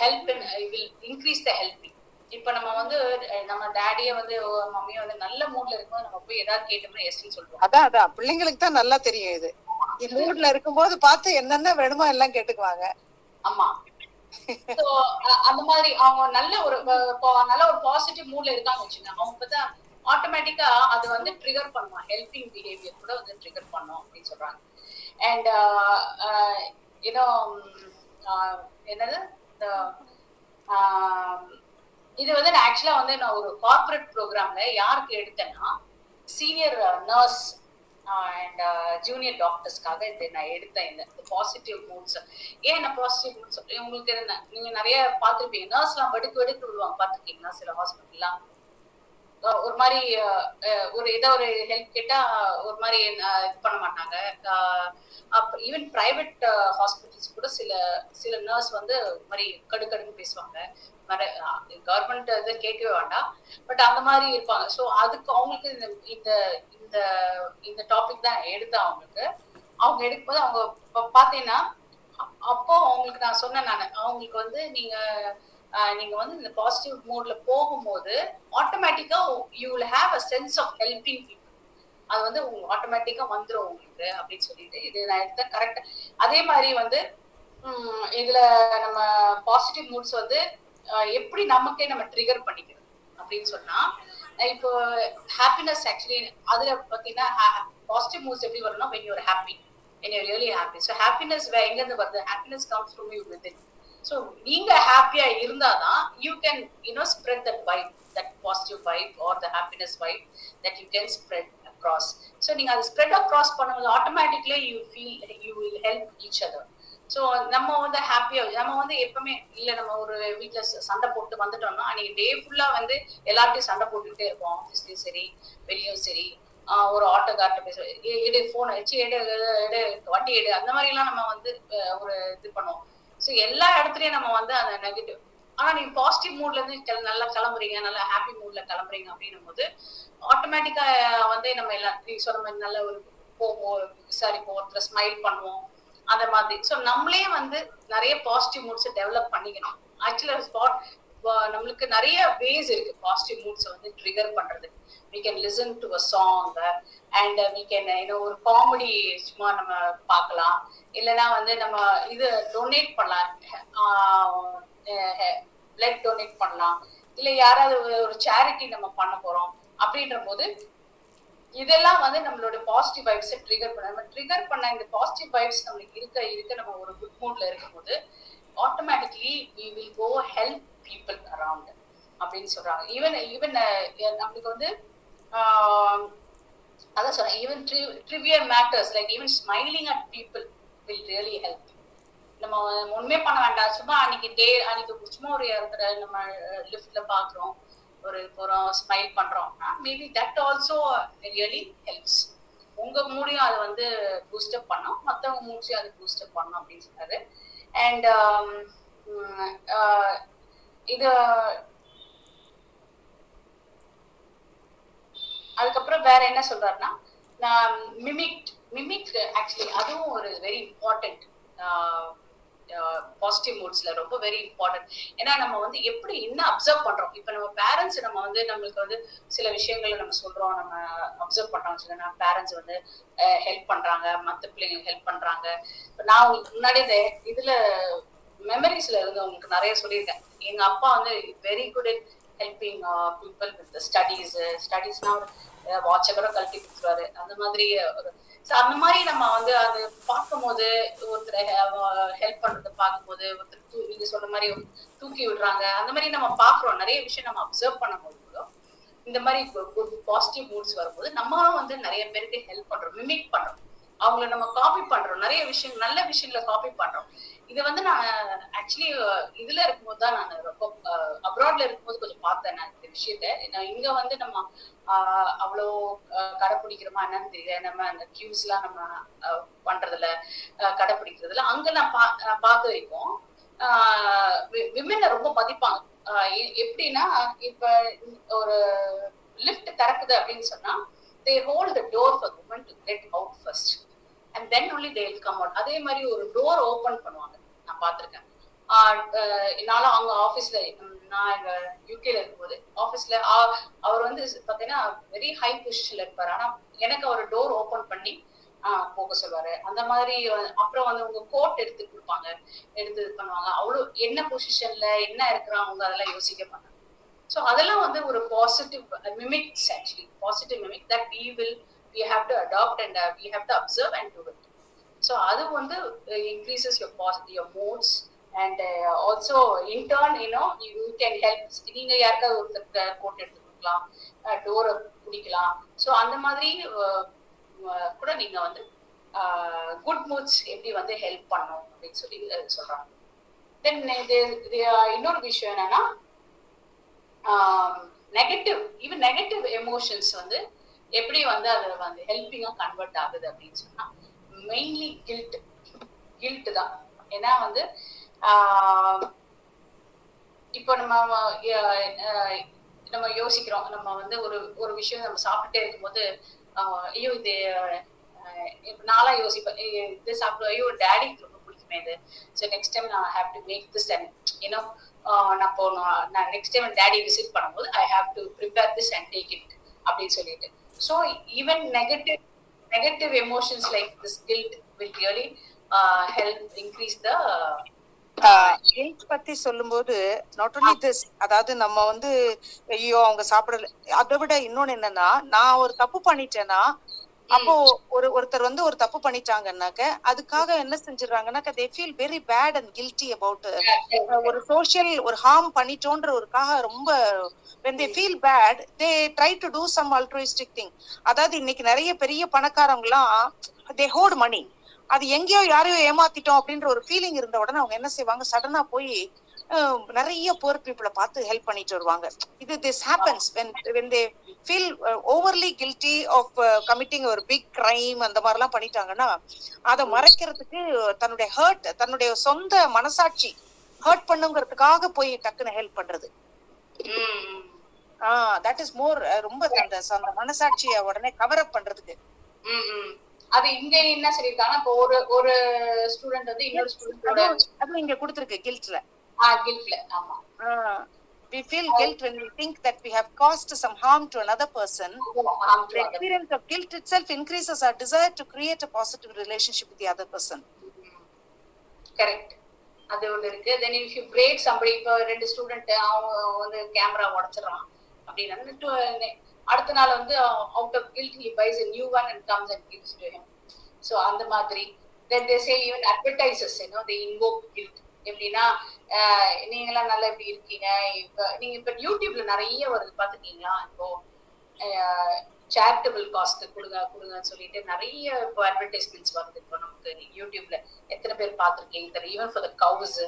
help will increase the helping. இப்ப நம்ம வந்து நம்ம டாடிய வந்து மம்மிய வந்து நல்ல மூட்ல இருக்கும்போது நம்ம போய் ஏதாவது கேட்டோம்னா எஸ்ன்னு சொல்லுவோம். அதான் பிள்ளைங்களுக்கு தான் நல்லா தெரியும். இது மூட்ல இருக்கும்போது பார்த்து என்னென்ன வேணுமோ எல்லாம் கேட்டுக்குவாங்க. ஆமா. சோ அந்த மாதிரி அவங்க நல்ல ஒரு பாசிட்டிவ் மூட்ல இருக்காங்க வச்சுங்க, அவங்க பார்த்தா ஆட்டோமேட்டிக்கா அது வந்து ட்ரிகர் பண்ணுவாங்க, ஹெல்பிங் பிஹேவியர் கூட வந்து ட்ரிகர் பண்ணும் அப்படின்னு சொல்றாங்க. அண்ட் என்னது இது வந்து நான் ஆக்சுவலா வந்து நான் ஒரு கார்பரேட் ப்ரோக்ராம்ல யாருக்கு எடுத்தேன்னா சீனியர் நர்ஸ் அண்ட் ஜூனியர் டாக்டர்ஸ்க்காக இதை நான் எடுத்தேன். இந்த பாசிட்டிவ் மூட்ஸ். ஏன் நான் பாசிட்டிவ் மூட்ஸ் உங்களுக்கு நீங்க நிறைய பார்த்துருப்பீங்க. நர்ஸ்லாம் வெடுக்கு விடுவாங்க, பார்த்துருக்கீங்களா? சில ஹாஸ்பிட்டல்லாம் ஒரு மாதிரி ஒரு ஏதோ ஒரு ஹெல்ப் கேட்டா ஒரு மாதிரி இது பண்ண மாட்டாங்க. ஈவன் பிரைவேட் ஹாஸ்பிட்டல்ஸ் கூட சில நர்ஸ் வந்து ஒரு மாதிரி கடுக்கடுன்னு பேசுவாங்க. கவர்மெண்ட் இதை கேட்கவே வேண்டாம், பட் அந்த மாதிரி இருப்பாங்க. ஸோ அதுக்கு அவங்களுக்கு இந்த டாபிக் தான் எடுத்தேன். அவங்க எடுக்கும்போது அவங்க பார்த்தீங்கன்னா அப்போ அவங்களுக்கு நான் சொன்னேன், அவங்களுக்கு வந்து நீங்க வந்து இந்த பாசிட்டிவ் மூட்ல போகும்போது ஆட்டோமேட்டிக்கா you will have a sense of helping people. அது வந்து ஆட்டோமேட்டிக்கா வந்துடும் உங்களுக்கு அப்படின்னு சொல்லிட்டு இது நான் எடுத்த கரெக்டா. அதே மாதிரி வந்து இதுல நம்ம பாசிட்டிவ் மூட்ஸ் வந்து எப்படி நமக்கே நம்ம ட்ரிகர் பண்ணிக்கிறது அப்படின்னு சொன்னா, இப்போ ஹாப்பினஸ் ஆக்சுவலி அதுல பாத்தீங்கன்னா பாசிட்டிவ் மூட்ஸ் எப்படி வரும்னா when you are happy, when you are really happy. So happiness எங்க இருந்து வருது? happiness comes from you within. So நீங்க ஹாப்பியா இருந்தாதான் you can spread that vibe, that positive vibe or the happiness vibe that you can spread across. So நீங்க அதை spread across பண்ணும்போது automatically you feel you will help each other. So நம்ம வந்து ஹாப்பியா நம்ம வந்து எப்பவுமே இல்லை நம்ம ஒரு வீட்டுல சண்டை போட்டு வந்துட்டோம்னா அன்னைக்கு டே ஃபுல்லா வந்து எல்லார்ட்டையும் சண்டை போட்டுக்கிட்டே இருப்போம். ஆஃபீஸ்லயும் சரி வெளியும் சரி. ஒரு ஆட்டோக்கார்ட்ட பேச எடு போன் வச்சு எடு வண்டி எடு அந்த மாதிரி எல்லாம் நம்ம வந்து ஒரு இது பண்ணுவோம். ஸோ எல்லா இடத்துலயும் நம்ம வந்து அந்த நெகட்டிவ். ஆனா நீங்க பாசிட்டிவ் மூட்ல இருந்து நல்லா கிளம்புறீங்க, நல்லா ஹாப்பி மூட்ல கிளம்புறீங்க அப்படின்னும் போது ஆட்டோமேட்டிக்கா வந்து நம்ம எல்லாம் நீங்க சொன்ன மாதிரி நல்ல ஒரு போவோம், விசாரிப்போம், ஒருத்தர் ஸ்மைல் பண்ணுவோம், அந்த மாதிரி. ஸோ நம்மளே வந்து நிறைய பாசிட்டிவ் மூட்ஸை டெவலப் பண்ணிக்கணும். ஆக்சுவலா நம்மளுக்கு நிறைய வேஸ் இருக்கு பாசிட்டிவ் மூட்ஸை வந்து ட்ரிகர் பண்றது. we can listen to a song and we can ஒரு காமெடி சும்மா நம்ம பார்க்கலாம், இல்லைன்னா வந்து நம்ம இது டொனேட் பண்ணலாம், பிளட் டொனேட் பண்ணலாம், இல்ல யாராவது ஒரு சேரிட்டி நம்ம பண்ண போறோம் அப்படின்ற போது இதெல்லாம் வந்து நம்மளோட பாசிட்டிவ் வைப்ஸை ட்ரிகர் பண்ண, நம்ம ட்ரிகர் பண்ண இந்த பாசிட்டிவ் வைப்ஸ் நம்மளுக்கு இருக்க நம்ம ஒரு குட் மூட்ல இருக்கும்போது automatically we will go help people around அப்படின்னு சொல்றாங்க. ஈவன் நம்மளுக்கு வந்து அதான் சொல்றேன், even trivial matters like even smiling at people will really help. நம்ம ஒண்ணுமே பண்ண வேண்டாம், சும்மா அன்னைக்கு சும்மா ஒரு இடத்துல நம்ம லிஃப்ட்ல பாக்குறோம், ஒரு போறோம், ஸ்மைல் பண்றோம், maybe that also really helps. உங்க மூடையும் அது வந்து பூஸ்டப் பண்ணும், மற்றவங்க மூடையும் அது பூஸ்டப் பண்ணும் அப்படின்னு சொன்னாரு. அண்ட் இது அதுக்கப்புறம் வேற என்ன சொல்றாருன்னா, மிமிக் ஆக்சுவலி அதுவும் ஒரு வெரி இம்பார்ட்டன்ட் பாசிட்டிவ் மூட்ஸ்ல ரொம்ப வெரி இம்பார்ட்டன்ட். ஏன்னா நம்ம வந்து எப்படி என்ன அப்சர்வ் பண்றோம். இப்ப நம்ம பேரண்ட்ஸ் நம்ம வந்து நம்மளுக்கு வந்து சில விஷயங்களை நம்ம சொல்றோம், நம்ம அப்சர்வ் பண்றோம், சொன்னா பேரண்ட்ஸ் வந்து ஹெல்ப் பண்றாங்க, மற்ற பிள்ளைங்களுக்கு ஹெல்ப் பண்றாங்க. நான் உங்களுக்கு முன்னாடி இந்த இதுல மெமரிஸ்ல இருந்து உங்களுக்கு நிறைய சொல்லியிருக்கேன். எங்க அப்பா வந்து very good in helping people with ஸ்டடீஸ்னா ஒரு வாட்சை கூட கழட்டி கொடுத்துருவாரு. அந்த மாதிரி அந்த மாதிரி நம்ம வந்து அது பார்க்கும் போது, ஒருத்தர் ஹெல்ப் பண்றதை பார்க்கும்போது, ஒருத்தர் நீங்க சொல்ற மாதிரி தூக்கி விடுறாங்க, அந்த மாதிரி நம்ம பாக்குறோம். நிறைய விஷயம் நம்ம அப்சர்வ் பண்ணும் போது இந்த மாதிரி பாசிட்டிவ் மூட்ஸ் வரும்போது நம்மளும் வந்து நிறைய பேருக்கு ஹெல்ப் பண்றோம், மிமிக் பண்றோம், அவங்கள நம்ம காப்பி பண்றோம், நிறைய விஷயம் நல்ல விஷயங்களை காப்பி பண்றோம். இது வந்து நான் ஆக்சுவலி இதுல இருக்கும்போது தான் நான் ரொம்ப அப்ராட்ல இருக்கும்போது கொஞ்சம் பார்த்தேன் நான் இந்த விஷயத்த. நான் இங்க வந்து நம்ம அவ்வளோ கடைப்பிடிக்கிறோமா என்னன்னு தெரியல, நம்ம அந்த கியூஸ் எல்லாம் நம்ம பண்றதுல கடைப்பிடிக்கிறதுல அங்க நான் பார்க்க வரைக்கும் விமென்னை ரொம்ப மதிப்பாங்க. எப்படின்னா இப்ப ஒரு லிஃப்ட் திறக்குது அப்படின்னு சொன்னா they hold the door for women to get out first and then only they will come out. அதே மாதிரி ஒரு டோர் ஓபன் பண்ணுவாங்க, நான் பார்த்திருக்கேன். என்னாலும் அவங்க ஆபீஸ்ல, நான் யூகேல இருக்கும்போது ஆபீஸ்ல அவர் வந்து பாத்தீங்கன்னா வெரி ஹை பொசிஷன்ல இருப்பாரு, ஆனா எனக்கு அவர் டோர் ஓபன் பண்ணி போக சொல்லுவாரு. அந்த மாதிரி அப்புறம் வந்து உங்க கோட் எடுத்து கொடுப்பாங்க, எடுத்து இது பண்ணுவாங்க. அவ்வளவு என்ன பொசிஷன்ல என்ன இருக்கிறாங்க அதெல்லாம் யோசிக்க மாட்டாங்க. ஸோ அதெல்லாம் வந்து ஒரு positive mimics, actually positive mimic that we have to adopt and we have to observe and do it. So அது வந்து increases your moods and also in turn you can help. நீங்க யாருக்காவது ஒருத்தர் கோட் எடுத்து கொடுக்கலாம், டோரை பிடிக்கலாம். ஸோ அந்த மாதிரி கூட நீங்க வந்து குட் மூட்ஸ் எப்படி வந்து ஹெல்ப் பண்ணும் அப்படின்னு சொல்லி சொல்றாங்க. தென் இன்னொரு விஷயம் என்னன்னா, நெகட்டிவ் எமோஷன்ஸ் வந்து எப்படி வந்து அது வந்து ஹெல்பிங்கா கன்வெர்ட் ஆகுது அப்படின்னு சொன்னா மெயின்லி கில்ட் தான். ஏன்னா வந்து இப்போ நம்ம யோசிக்கிறோம், நம்ம வந்து ஒரு விஷயம் நம்ம சாப்பிட்டுட்டே இருக்கும்போது ஐயோ இது நாளா யோசிப்பேன், இது சாப்பிடுவோம், ஐயோ டேடிக்கு ரொம்ப பிடிக்குமே இது, ஸோ நெக்ஸ்ட் டைம் நான் have to make this and நான் நெக்ஸ்ட் டைம் டேடி விசிட் பண்ணும்போது I have to prepare this and take it அப்படின்னு சொல்லிட்டு. So even negative emotions like this guilt will really help increase the guilt பத்தி சொல்லும்போது not only this, அதாவது நம்ம வந்து ஐயோ அவங்க சாப்பிடல, அதை விட இன்னொன்னு என்னன்னா, நான் ஒரு தப்பு பண்ணிட்டேன்னா அப்போ ஒருத்தர் வந்து ஒரு தப்பு பண்ணிட்டாங்கன்னாக்க அதுக்காக என்ன செஞ்சிடறாங்கன்னாக்க they feel very bad and guilty about ஒரு சோஷியல் ஒரு ஹார்ம் பண்ணிட்டோன்ற ஒருக்காக ரொம்ப when they feel bad they try to do some altruistic thing. அதாவது இன்னைக்கு நிறைய பெரிய பணக்காரங்க எல்லாம் they hoard money, அது எங்கேயோ யாரையோ ஏமாத்திட்டோம் அப்படின்ற ஒரு ஃபீலிங் இருந்த உடனே அவங்க என்ன செய்வாங்க, சடனா போய் நிறைய poor people பார்த்து ஹெல்ப் பண்ணிட்டு வருவாங்க. this happens when they feel overly guilty of committing ஒரு big crime அந்த மாதிரி எல்லாம் பண்ணிட்டாங்கன்னா அதை மறைக்கிறதுக்கு தன்னுடைய சொந்த மனசாட்சி ஹர்ட் பண்ணுங்கிறதுக்காக போய் டக்குன்னு ஹெல்ப் பண்றது. that is more ரொம்ப அந்த மனசாட்சியை உடனே கவர் அப் பண்றதுக்கு. அது இங்க என்ன சொல்லிருக்காங்க, இப்போ ஒரு ஒரு ஸ்டூடெண்ட் வந்து இன்னொரு ஸ்டூடெண்டோட அது இங்க கொடுத்திருக்கு கில்ட்ல. கில்ட்ல. ஆமா, we feel guilt when we think that we have caused some harm to another person. The experience of guilt itself increases our desire to create a positive relationship with the other person. Correct, அது ஒண்ணு இருக்கு. தென் if you break somebody, இப்போ 2 student அவங்க வந்து camera உடைச்சிடறான் அப்படின்னா அடுத்த நாள் வந்து out of guilt he buys a new one and comes and gives to him. So அந்த மாதிரி then they say even advertisers, they invoke guilt. எப்படின்னா நீங்களாம் நல்லா எப்படி இருக்கீங்க, இப்ப நீங்க இப்ப யூடியூப்ல நிறைய வருது பாத்துக்கீங்களா, இப்போ சேரிட்டபிள் காஸ்ட் கொடுங்கன்னு சொல்லிட்டு நிறைய இப்போ அட்வர்டைஸ்மெண்ட்ஸ் வருது. இப்போ நமக்கு யூடியூப்ல எத்தனை பேர் பார்த்துருக்கீங்க தெரியல. Even for the cows,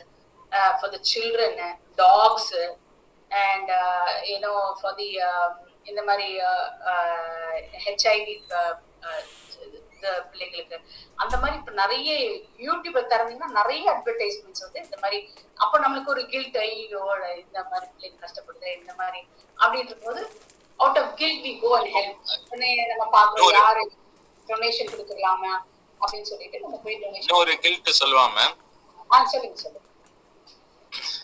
for the children, dogs and for the இந்த மாதிரி ஹெச்ஐவி பிள்ளைங்களுக்கு அந்த மாதிரி இப்ப நிறைய யூடியூப்ல திறந்தீங்கன்னா நிறைய அட்வர்டைஸ்மெண்ட்ஸ் வந்து இந்த மாதிரி. அப்ப நம்மளுக்கு ஒரு கில்ட், ஐயோ இந்த மாதிரி பிள்ளைங்க கஷ்டப்படுது இந்த மாதிரி அப்படின்னு இருக்கும்போது out of guilt we go and help. நம்ம பாக்குறோம் யாரு டொனேஷன் கொடுக்கலாமா அப்படின்னு சொல்லிட்டு நம்ம போய் டொனேஷன். ஒரு கில்ட் சொல்லுவாங்க. சொல்லுங்க.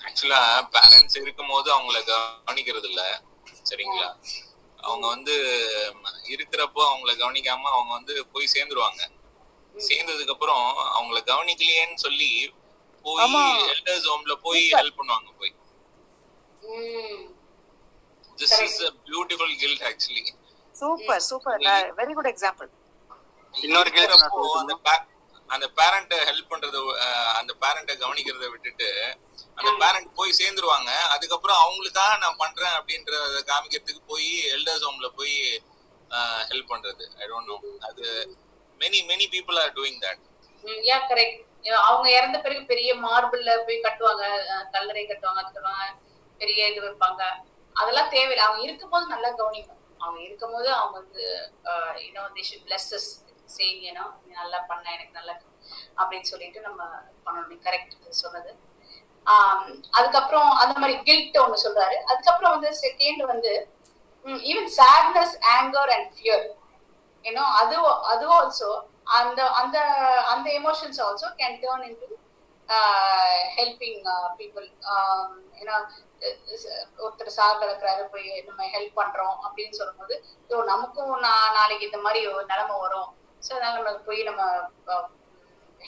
ஆக்சுவலா பேரண்ட்ஸ் இருக்கும்போது அவங்களை கவனிக்கிறது இல்ல, சரிங்களா? அவங்க வந்து இருக்கிறப்போ அவங்கள கவனிக்காம அவங்க வந்து போய் சேர்ந்துருவாங்க. சேர்ந்ததுக்கு அப்புறம் அவங்கள கவனிக்கலையேன்னு சொல்லி போய் எல்டர்ஸ் ஹோம்ல போய் ஹெல்ப் பண்ணுவாங்க. போய் this is a beautiful guilt actually. Super very good example. இன்னொரு கில்ட் அந்த பேரண்ட் ஹெல்ப் பண்றது, அந்த பேரண்ட கவனிக்கிறத விட்டுட்டு அந்த பேரண்ட் போய் சேர்ந்துருவாங்க. அதுக்கப்புறம் அவங்களுக்காக நான் பண்றேன் அப்படின்றத காமிக்கிறதுக்கு போய் எல்டர்ஸ் ஹோம்ல போய் ஹெல்ப் பண்றது. ஐ டோன்ட் நோ, அது many people are doing that. Yeah correct. அவங்க இறந்த பிறகு பெரிய மார்பிள்ல போய் கட்டுவாங்க, கல்லறை கட்டுவாங்க, அதுக்கெல்லாம் பெரிய இது வைப்பாங்க. அதெல்லாம் தேவையில்லை. அவங்க இருக்கும்போது நல்லா கவனிக்கணும். அவங்க இருக்கும்போது அவங்க வந்து they should bless us saying நீ நல்லா பண்ண, எனக்கு நல்லா அப்படின்னு சொல்லிட்டு நம்ம பண்ணணும். கரெக்ட் சொன்னது. அதுக்கப்புறம் அந்த மாதிரி கில்ட் ஒண்ணு சொல்றாரு. அதுக்கப்புறம் வந்து செகண்ட் வந்து even sadness, anger and fear, அது ஆல்சோ அந்த அந்த அந்த emotions also can turn into helping people. ஒருத்தர் சாகலக்கிறாரு, போய் நம்ம ஹெல்ப் பண்றோம் அப்படின்னு சொல்லும்போது நமக்கும் நாளைக்கு இந்த மாதிரி ஒரு நிலைமை வரும், ஸோ அதனால நம்ம போய் நம்ம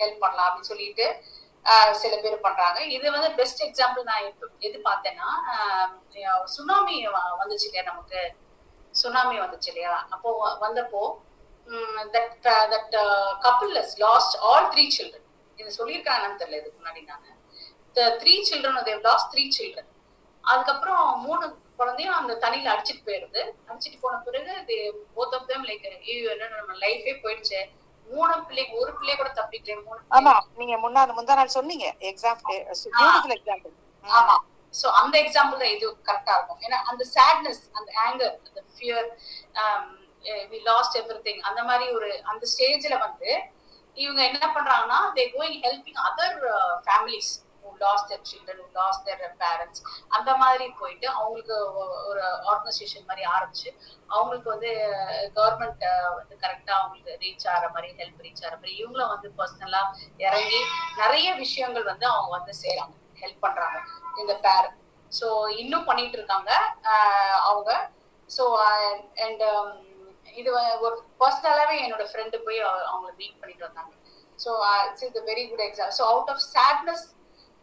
ஹெல்ப் பண்ணலாம் அப்படின்னு சொல்லிட்டு சில பேர் பண்றாங்க. இது வந்து பெஸ்ட் எக்ஸாம்பிள் நான் எது பார்த்தேன்னா, சுனாமி வந்துச்சு இல்லையா, நமக்கு சுனாமி வந்துச்சு இல்லையா, அப்போ வந்தப்போ that couple has lost all 3 children. இது சொல்லியிருக்காங்கன்னு தெரியல இதுக்கு முன்னாடி. நான் the 3 children, they have lost 3 children. அதுக்கப்புறம் 3 குழந்தையும் அந்த தண்ணியில அடிச்சிட்டு போயிருது. அடிச்சிட்டு போன பிறகு both of them like நம்ம லைஃபே போயிடுச்சு. 3 பிள்ளைங்க, ஒரு பிள்ளை கூட தப்பிக்கல. 3. ஆமா, நீங்க முந்தா நாள் சொன்னீங்க எக்ஸாம்பிள், பியூட்டிஃபுல் எக்ஸாம்பிள். ஆமா, சோ அந்த எக்ஸாம்பிள் தான் இது கரெக்டா இருக்கும். ஏன்னா அந்த சேட்னஸ், அந்த ஆங்கர், அந்த ஃபியர், we lost everything, அந்த மாதிரி ஒரு அந்த ஸ்டேஜ்ல வந்து இவங்க என்ன பண்றாங்கன்னா they going helping other families who lost their children, who lost their parents. அந்த மாதிரி போயிட்டு அவங்களுக்கு ஒரு ஆர்கனைசேஷன் மாதிரி ஆரம்பிச்சு அவங்களுக்கு வந்து கவர்மெண்ட் வந்து கரெக்டா அவங்களுக்கு ரீச் ஆகிற மாதிரி, ஹெல்ப் ரீச் ஆகிற மாதிரி இவங்களும் வந்து பர்சனலா இறங்கி நிறைய விஷயங்கள் வந்து அவங்க வந்து செய்யறாங்க, ஹெல்ப் பண்றாங்க இந்த பேர். ஸோ இன்னும் பண்ணிட்டு இருக்காங்க அவங்க. ஸோ அண்ட் இது ஒரு பர்சனலாவே என்னோட ஃப்ரெண்டு போய் அவங்களை மீட் பண்ணிட்டு வந்தாங்க. So it's a very good example. So out of sadness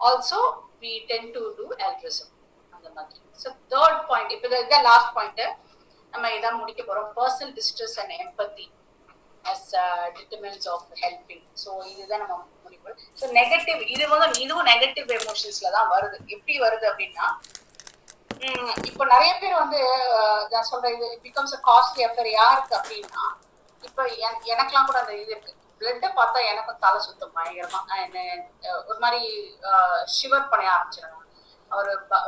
also we tend to do altruism அந்த மாதிரி. ஸோ தேர்ட் பாயிண்ட், இப்போ இதான் லாஸ்ட் பாயிண்ட், நம்ம இதான் முடிக்க போறோம். Personal distress and empathy as determinants of helping. So இதுதான் நம்ம முடிப்போம். ஸோ நெகட்டிவ், இதுவும் நெகட்டிவ் எமோஷன்ஸ்ல தான் வருது. எப்படி வருது அப்படின்னா, இப்போ நிறைய பேர் வந்து நான் சொல்றேன், இது பிகம்ஸ் அ காஸ்ட்லி அஃபேர். யாருக்கு அப்படின்னா, இப்போ எனக்கெல்லாம் கூட அந்த இது இருக்கு. பிளட்டை பார்த்தா எனக்கும் தலை சுத்தம் பயங்கரமா, ஒரு மாதிரி ஷிவர் பண்ண ஆரம்பிச்சிடணும்,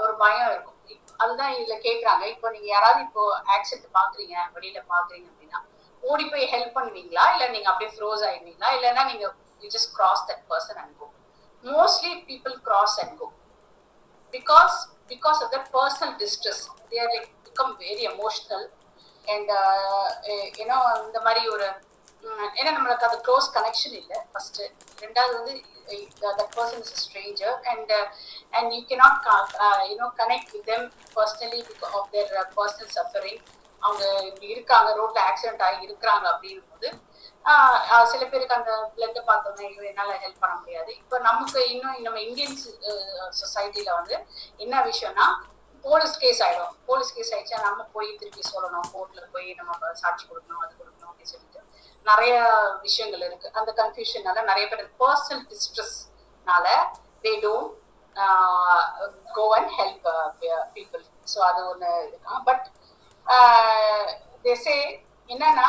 ஒரு பயம் இருக்கும். அதுதான் இதுல கேக்குறாங்க. இப்போ நீங்க யாராவது இப்போ ஆக்சிடென்ட் பாக்குறீங்க, வெளியில பாக்குறீங்க அப்படின்னா ஓடி போய் ஹெல்ப் பண்ணுவீங்களா, இல்ல நீங்க அப்படியே ஃப்ரோஸ் ஆயிடுவீங்களா, இல்லைன்னா நீங்க you just cross that person and go. Mostly people cross and go because of that personal distress. They are like become very emotional and இந்த மாதிரி ஒரு ஏன்னா நம்மளுக்கு அது க்ளோஸ் கனெக்ஷன் இல்லை ஃபர்ஸ்ட். ரெண்டாவது வந்து that person is a stranger and you cannot connect with them personally because of their personal suffering. அவங்க இப்படி இருக்காங்க, ரோட்ல ஆக்சிடென்ட் ஆகி இருக்கிறாங்க அப்படின்னும் போது சில பேருக்கு அந்த பிளட்டை பார்த்தோம்னா என்னால ஹெல்ப் பண்ண முடியாது. இப்போ நமக்கு இன்னும் நம்ம இந்தியன் சொசைட்டில வந்து என்ன விஷயம்னா போலீஸ் கேஸ் ஆயிடும். போலீஸ் கேஸ் ஆயிடுச்சா நம்ம போய் திருப்பி சொல்லணும், கோர்ட்ல போய் நம்ம சாட்சி கொடுக்கணும், அது கொடுக்கணும் அப்படின்னு சொல்லிட்டு நிறைய விஷயங்கள் இருக்கு. அந்த கன்ஃபியூஷனால நிறைய பேர் பர்சனல் டிஸ்ட்ரெஸ்னால they don't go and help people. So அது ஒன்று இருக்கான். பட் they say என்னன்னா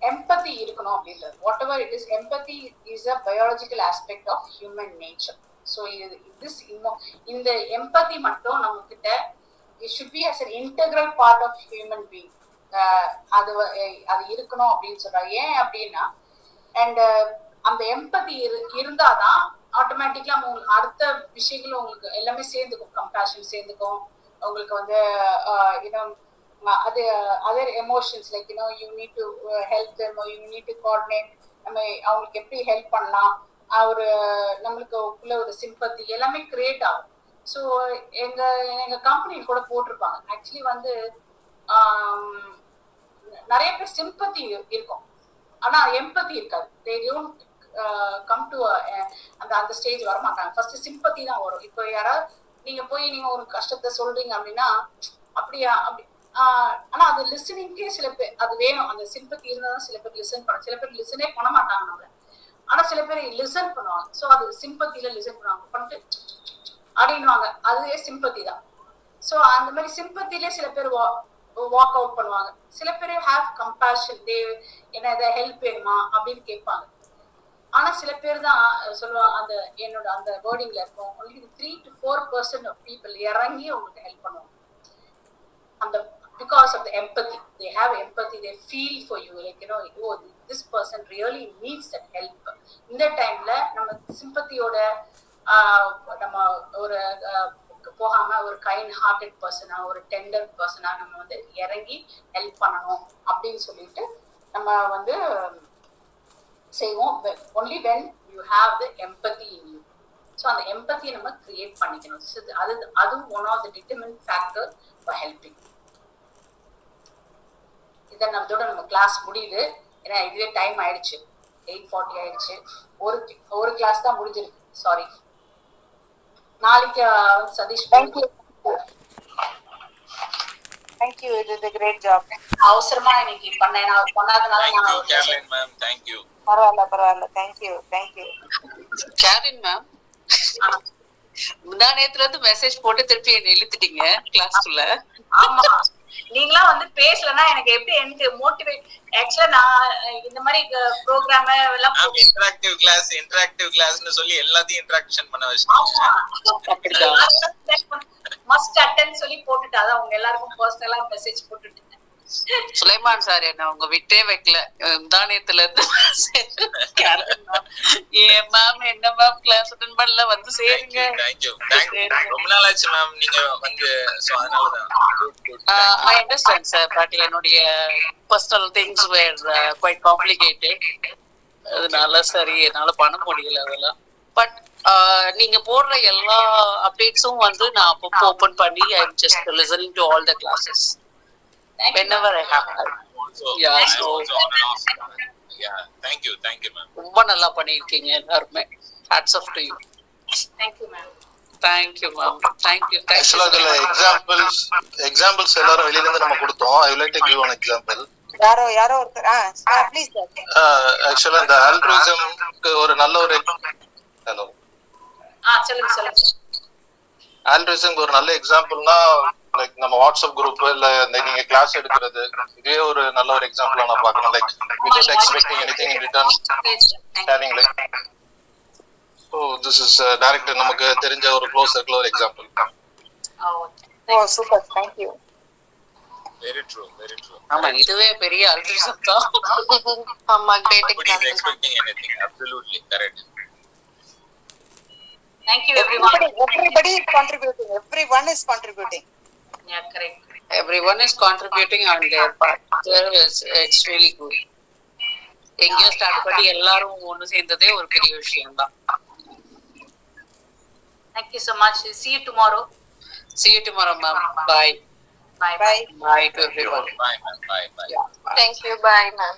எம்பத்தி இருக்கணும் அப்படின்றது. Whatever it is, empathy is a biological aspect of human nature. So இந்த எம்பத்தி மட்டும் நம்ம கிட்ட it should be as an integral part of human being. அது இருக்கணும் அப்படின்னு சொல்றாங்க. ஏன் அப்படின்னா அண்ட் அந்த எம்பத்தி இருந்தாதான் ஆட்டோமேட்டிக்கலா உங்களுக்கு அடுத்த விஷயங்களும் உங்களுக்கு எல்லாமே சேர்ந்துக்கும். கம்பேஷன் சேர்ந்துக்கும். உங்களுக்கு வந்து அது other emotions like you need to help them or you need to coordinate. நம்ம அவங்களுக்கு எப்படி ஹெல்ப் பண்ணலாம், ஒரு நம்மளுக்கு உள்ள ஒரு சிம்பத்தி எல்லாமே கிரியேட் ஆகும். ஸோ எங்க கம்பெனி கூட போட்டிருப்பாங்க. ஆக்சுவலி வந்து நிறைய பேர் சிம்பத்தி இருக்கும், ஆனா எம்பத்தி இருக்காது. they don't come to அந்த ஸ்டேஜ் வர மாட்டாங்க. ஃபர்ஸ்ட் சிம்பத்தி தான் வரும். இப்போ யாராவது நீங்க போய் நீங்க ஒரு கஷ்டத்தை சொல்றீங்க அப்படின்னா அப்படியா அப்படி ஆனா அது லிசனிங்கே சில பேர் அது வேணும். அந்த சிம்பத்தி இருந்தாதான் சில பேர் லிசன் பண்ண, சில பேர் லிசனே பண்ண மாட்டாங்க நம்மள, ஆனா சில பேர் லிசன் பண்ணுவாங்க. ஸோ அது சிம்பத்தில லிசன் பண்ணுவாங்க, பண்ணிட்டு அப்படின்வாங்க, அதுவே சிம்பத்தி தான். ஸோ அந்த மாதிரி சிம்பத்திலே சில பேர் வாக் அவுட் பண்ணுவாங்க. சில பேர் ஹேவ் கம்பேஷன், என்ன இதை ஹெல்ப் வேணுமா அப்படின்னு கேட்பாங்க. ஆனா சில பேர் தான் சொல்லுவாங்க, அந்த என்னோட அந்த வேர்டிங்ல இருக்கும், only 3 to 4% ஆஃப் பீப்புள் இறங்கி உங்களுக்கு ஹெல்ப் பண்ணுவாங்க. அந்த because of the empathy, they have empathy, they feel for you, like oh, this person really needs that help. இந்த டைம்ல நம்ம சிம்பத்தியோட நம்ம ஒரு போகாம ஒரு கைண்ட் ஹார்ட்டட் பர்சனா, ஒரு டெண்டர் பர்சனா நம்ம வந்து இறங்கி ஹெல்ப் பண்ணணும் அப்படின்னு சொல்லிட்டு நம்ம வந்து செய்வோம். only when you have the empathy in you. ஸோ அந்த எம்பத்தியை நம்ம கிரியேட் பண்ணிக்கணும். அது one of the determinant factor for helping. இதை நம்மளோட நம்ம கிளாஸ் முடியுது. ஏன்னா இதுவே டைம் ஆயிடுச்சு, 8:40 ஆயிடுச்சு. ஒரு கிளாஸ் தான் முடிஞ்சிருக்கு, சாரி. நாளைக்கு Satish Thank you, you did a great job. அவசரமா இன்னைக்கு பண்ணேன், நான் பண்ணாதனால மேம் thank you. பரவாயில்ல thank you கேரின் மேம். முந்தா நேத்துல இருந்து மெசேஜ் போட்டு திருப்பி என்ன இழுத்துட்டீங்க கிளாஸ்க்குள்ள. ஆமா, நீங்களா வந்து பேசலன்னா எனக்கு எப்படி எனக்கு மோட்டிவேட். ஆக்சுவலா நான் இந்த மாதிரி ப்ரோகிராம் எல்லாம் இன்டராக்டிவ் கிளாஸ்னு சொல்லி எல்லாத்தையும் இன்டராக்ஷன் பண்ண வச்சிட்டீங்க. மஸ்ட் அட்டெண்ட் சொல்லி போட்டுட்டு அதான் அவங்க எல்லாருக்கும் பர்சனலா மெசேஜ் போட்டுட்டு. சுலைமான் சார் என்ன உங்க விட்டே வைக்கல. முந்தானியத்துல இருந்து ஏன் மேம் என்ன மேம் கிளாஸ் அட்டெண்ட் பண்ணல, வந்து சேருங்க. ரொம்ப நாள் ஆச்சு மேம் நீங்க வந்து, சோ அதனால தான். I understand sir, but என்னுடைய personal things were quite complicated. அதனால சரி என்னால பண்ண முடியல அதெல்லாம். பட் நீங்க போடுற எல்லா அப்டேட்ஸும் வந்து நான் அப்பப்போ ஓபன் பண்ணி I am just listening to all the classes whenever I have. Thank you ma'am. ரொம்ப நல்லா பண்ணிருக்கீங்க எல்லாரும். hats off to you. Thank you ma'am. Thank you ma'am. Thank you. Actually adula examples எல்லாரும் வெளியில இருந்து நம்ம கொடுத்தோம். I would like to give one example. யாரோ ஒருத்தர் ப்ளீஸ் actually the altruism ஒரு நல்ல ஒரு ஹலோ சொல்லுங்க. altruism ஒரு நல்ல எக்ஸாம்பிள்னா லைக் நம்ம வாட்ஸ்அப் குரூப் இல்ல நீங்க கிளாஸ் எடுக்கிறது, இதே ஒரு நல்ல ஒரு எக்ஸாம்பிளா நான் பார்க்கணும். Like without expecting anything in return, sharing like so this is direct நமக்கு தெரிஞ்ச ஒரு க்ளோஸ் சர்க்கிள் ஒரு example. Super, thank you. Very true. ஆமா, இதுவே பெரிய அல்ட்ரிசம் தான். ஆமா, great nobody is expecting anything. Absolutely correct. Thank you everyone. Everybody is contributing. Everyone is contributing. Yeah, correct. Everyone is contributing on their part. It's really good. எங்கேயும் start பண்ணி எல்லாரும் ஒண்ணு சேர்ந்ததே ஒரு பெரிய விஷயம் தான். Thank you so much. See you tomorrow. See you tomorrow, ma'am. Bye. Bye. Bye. Bye to everyone. Bye, ma'am. Bye. Thank you. Bye, ma'am.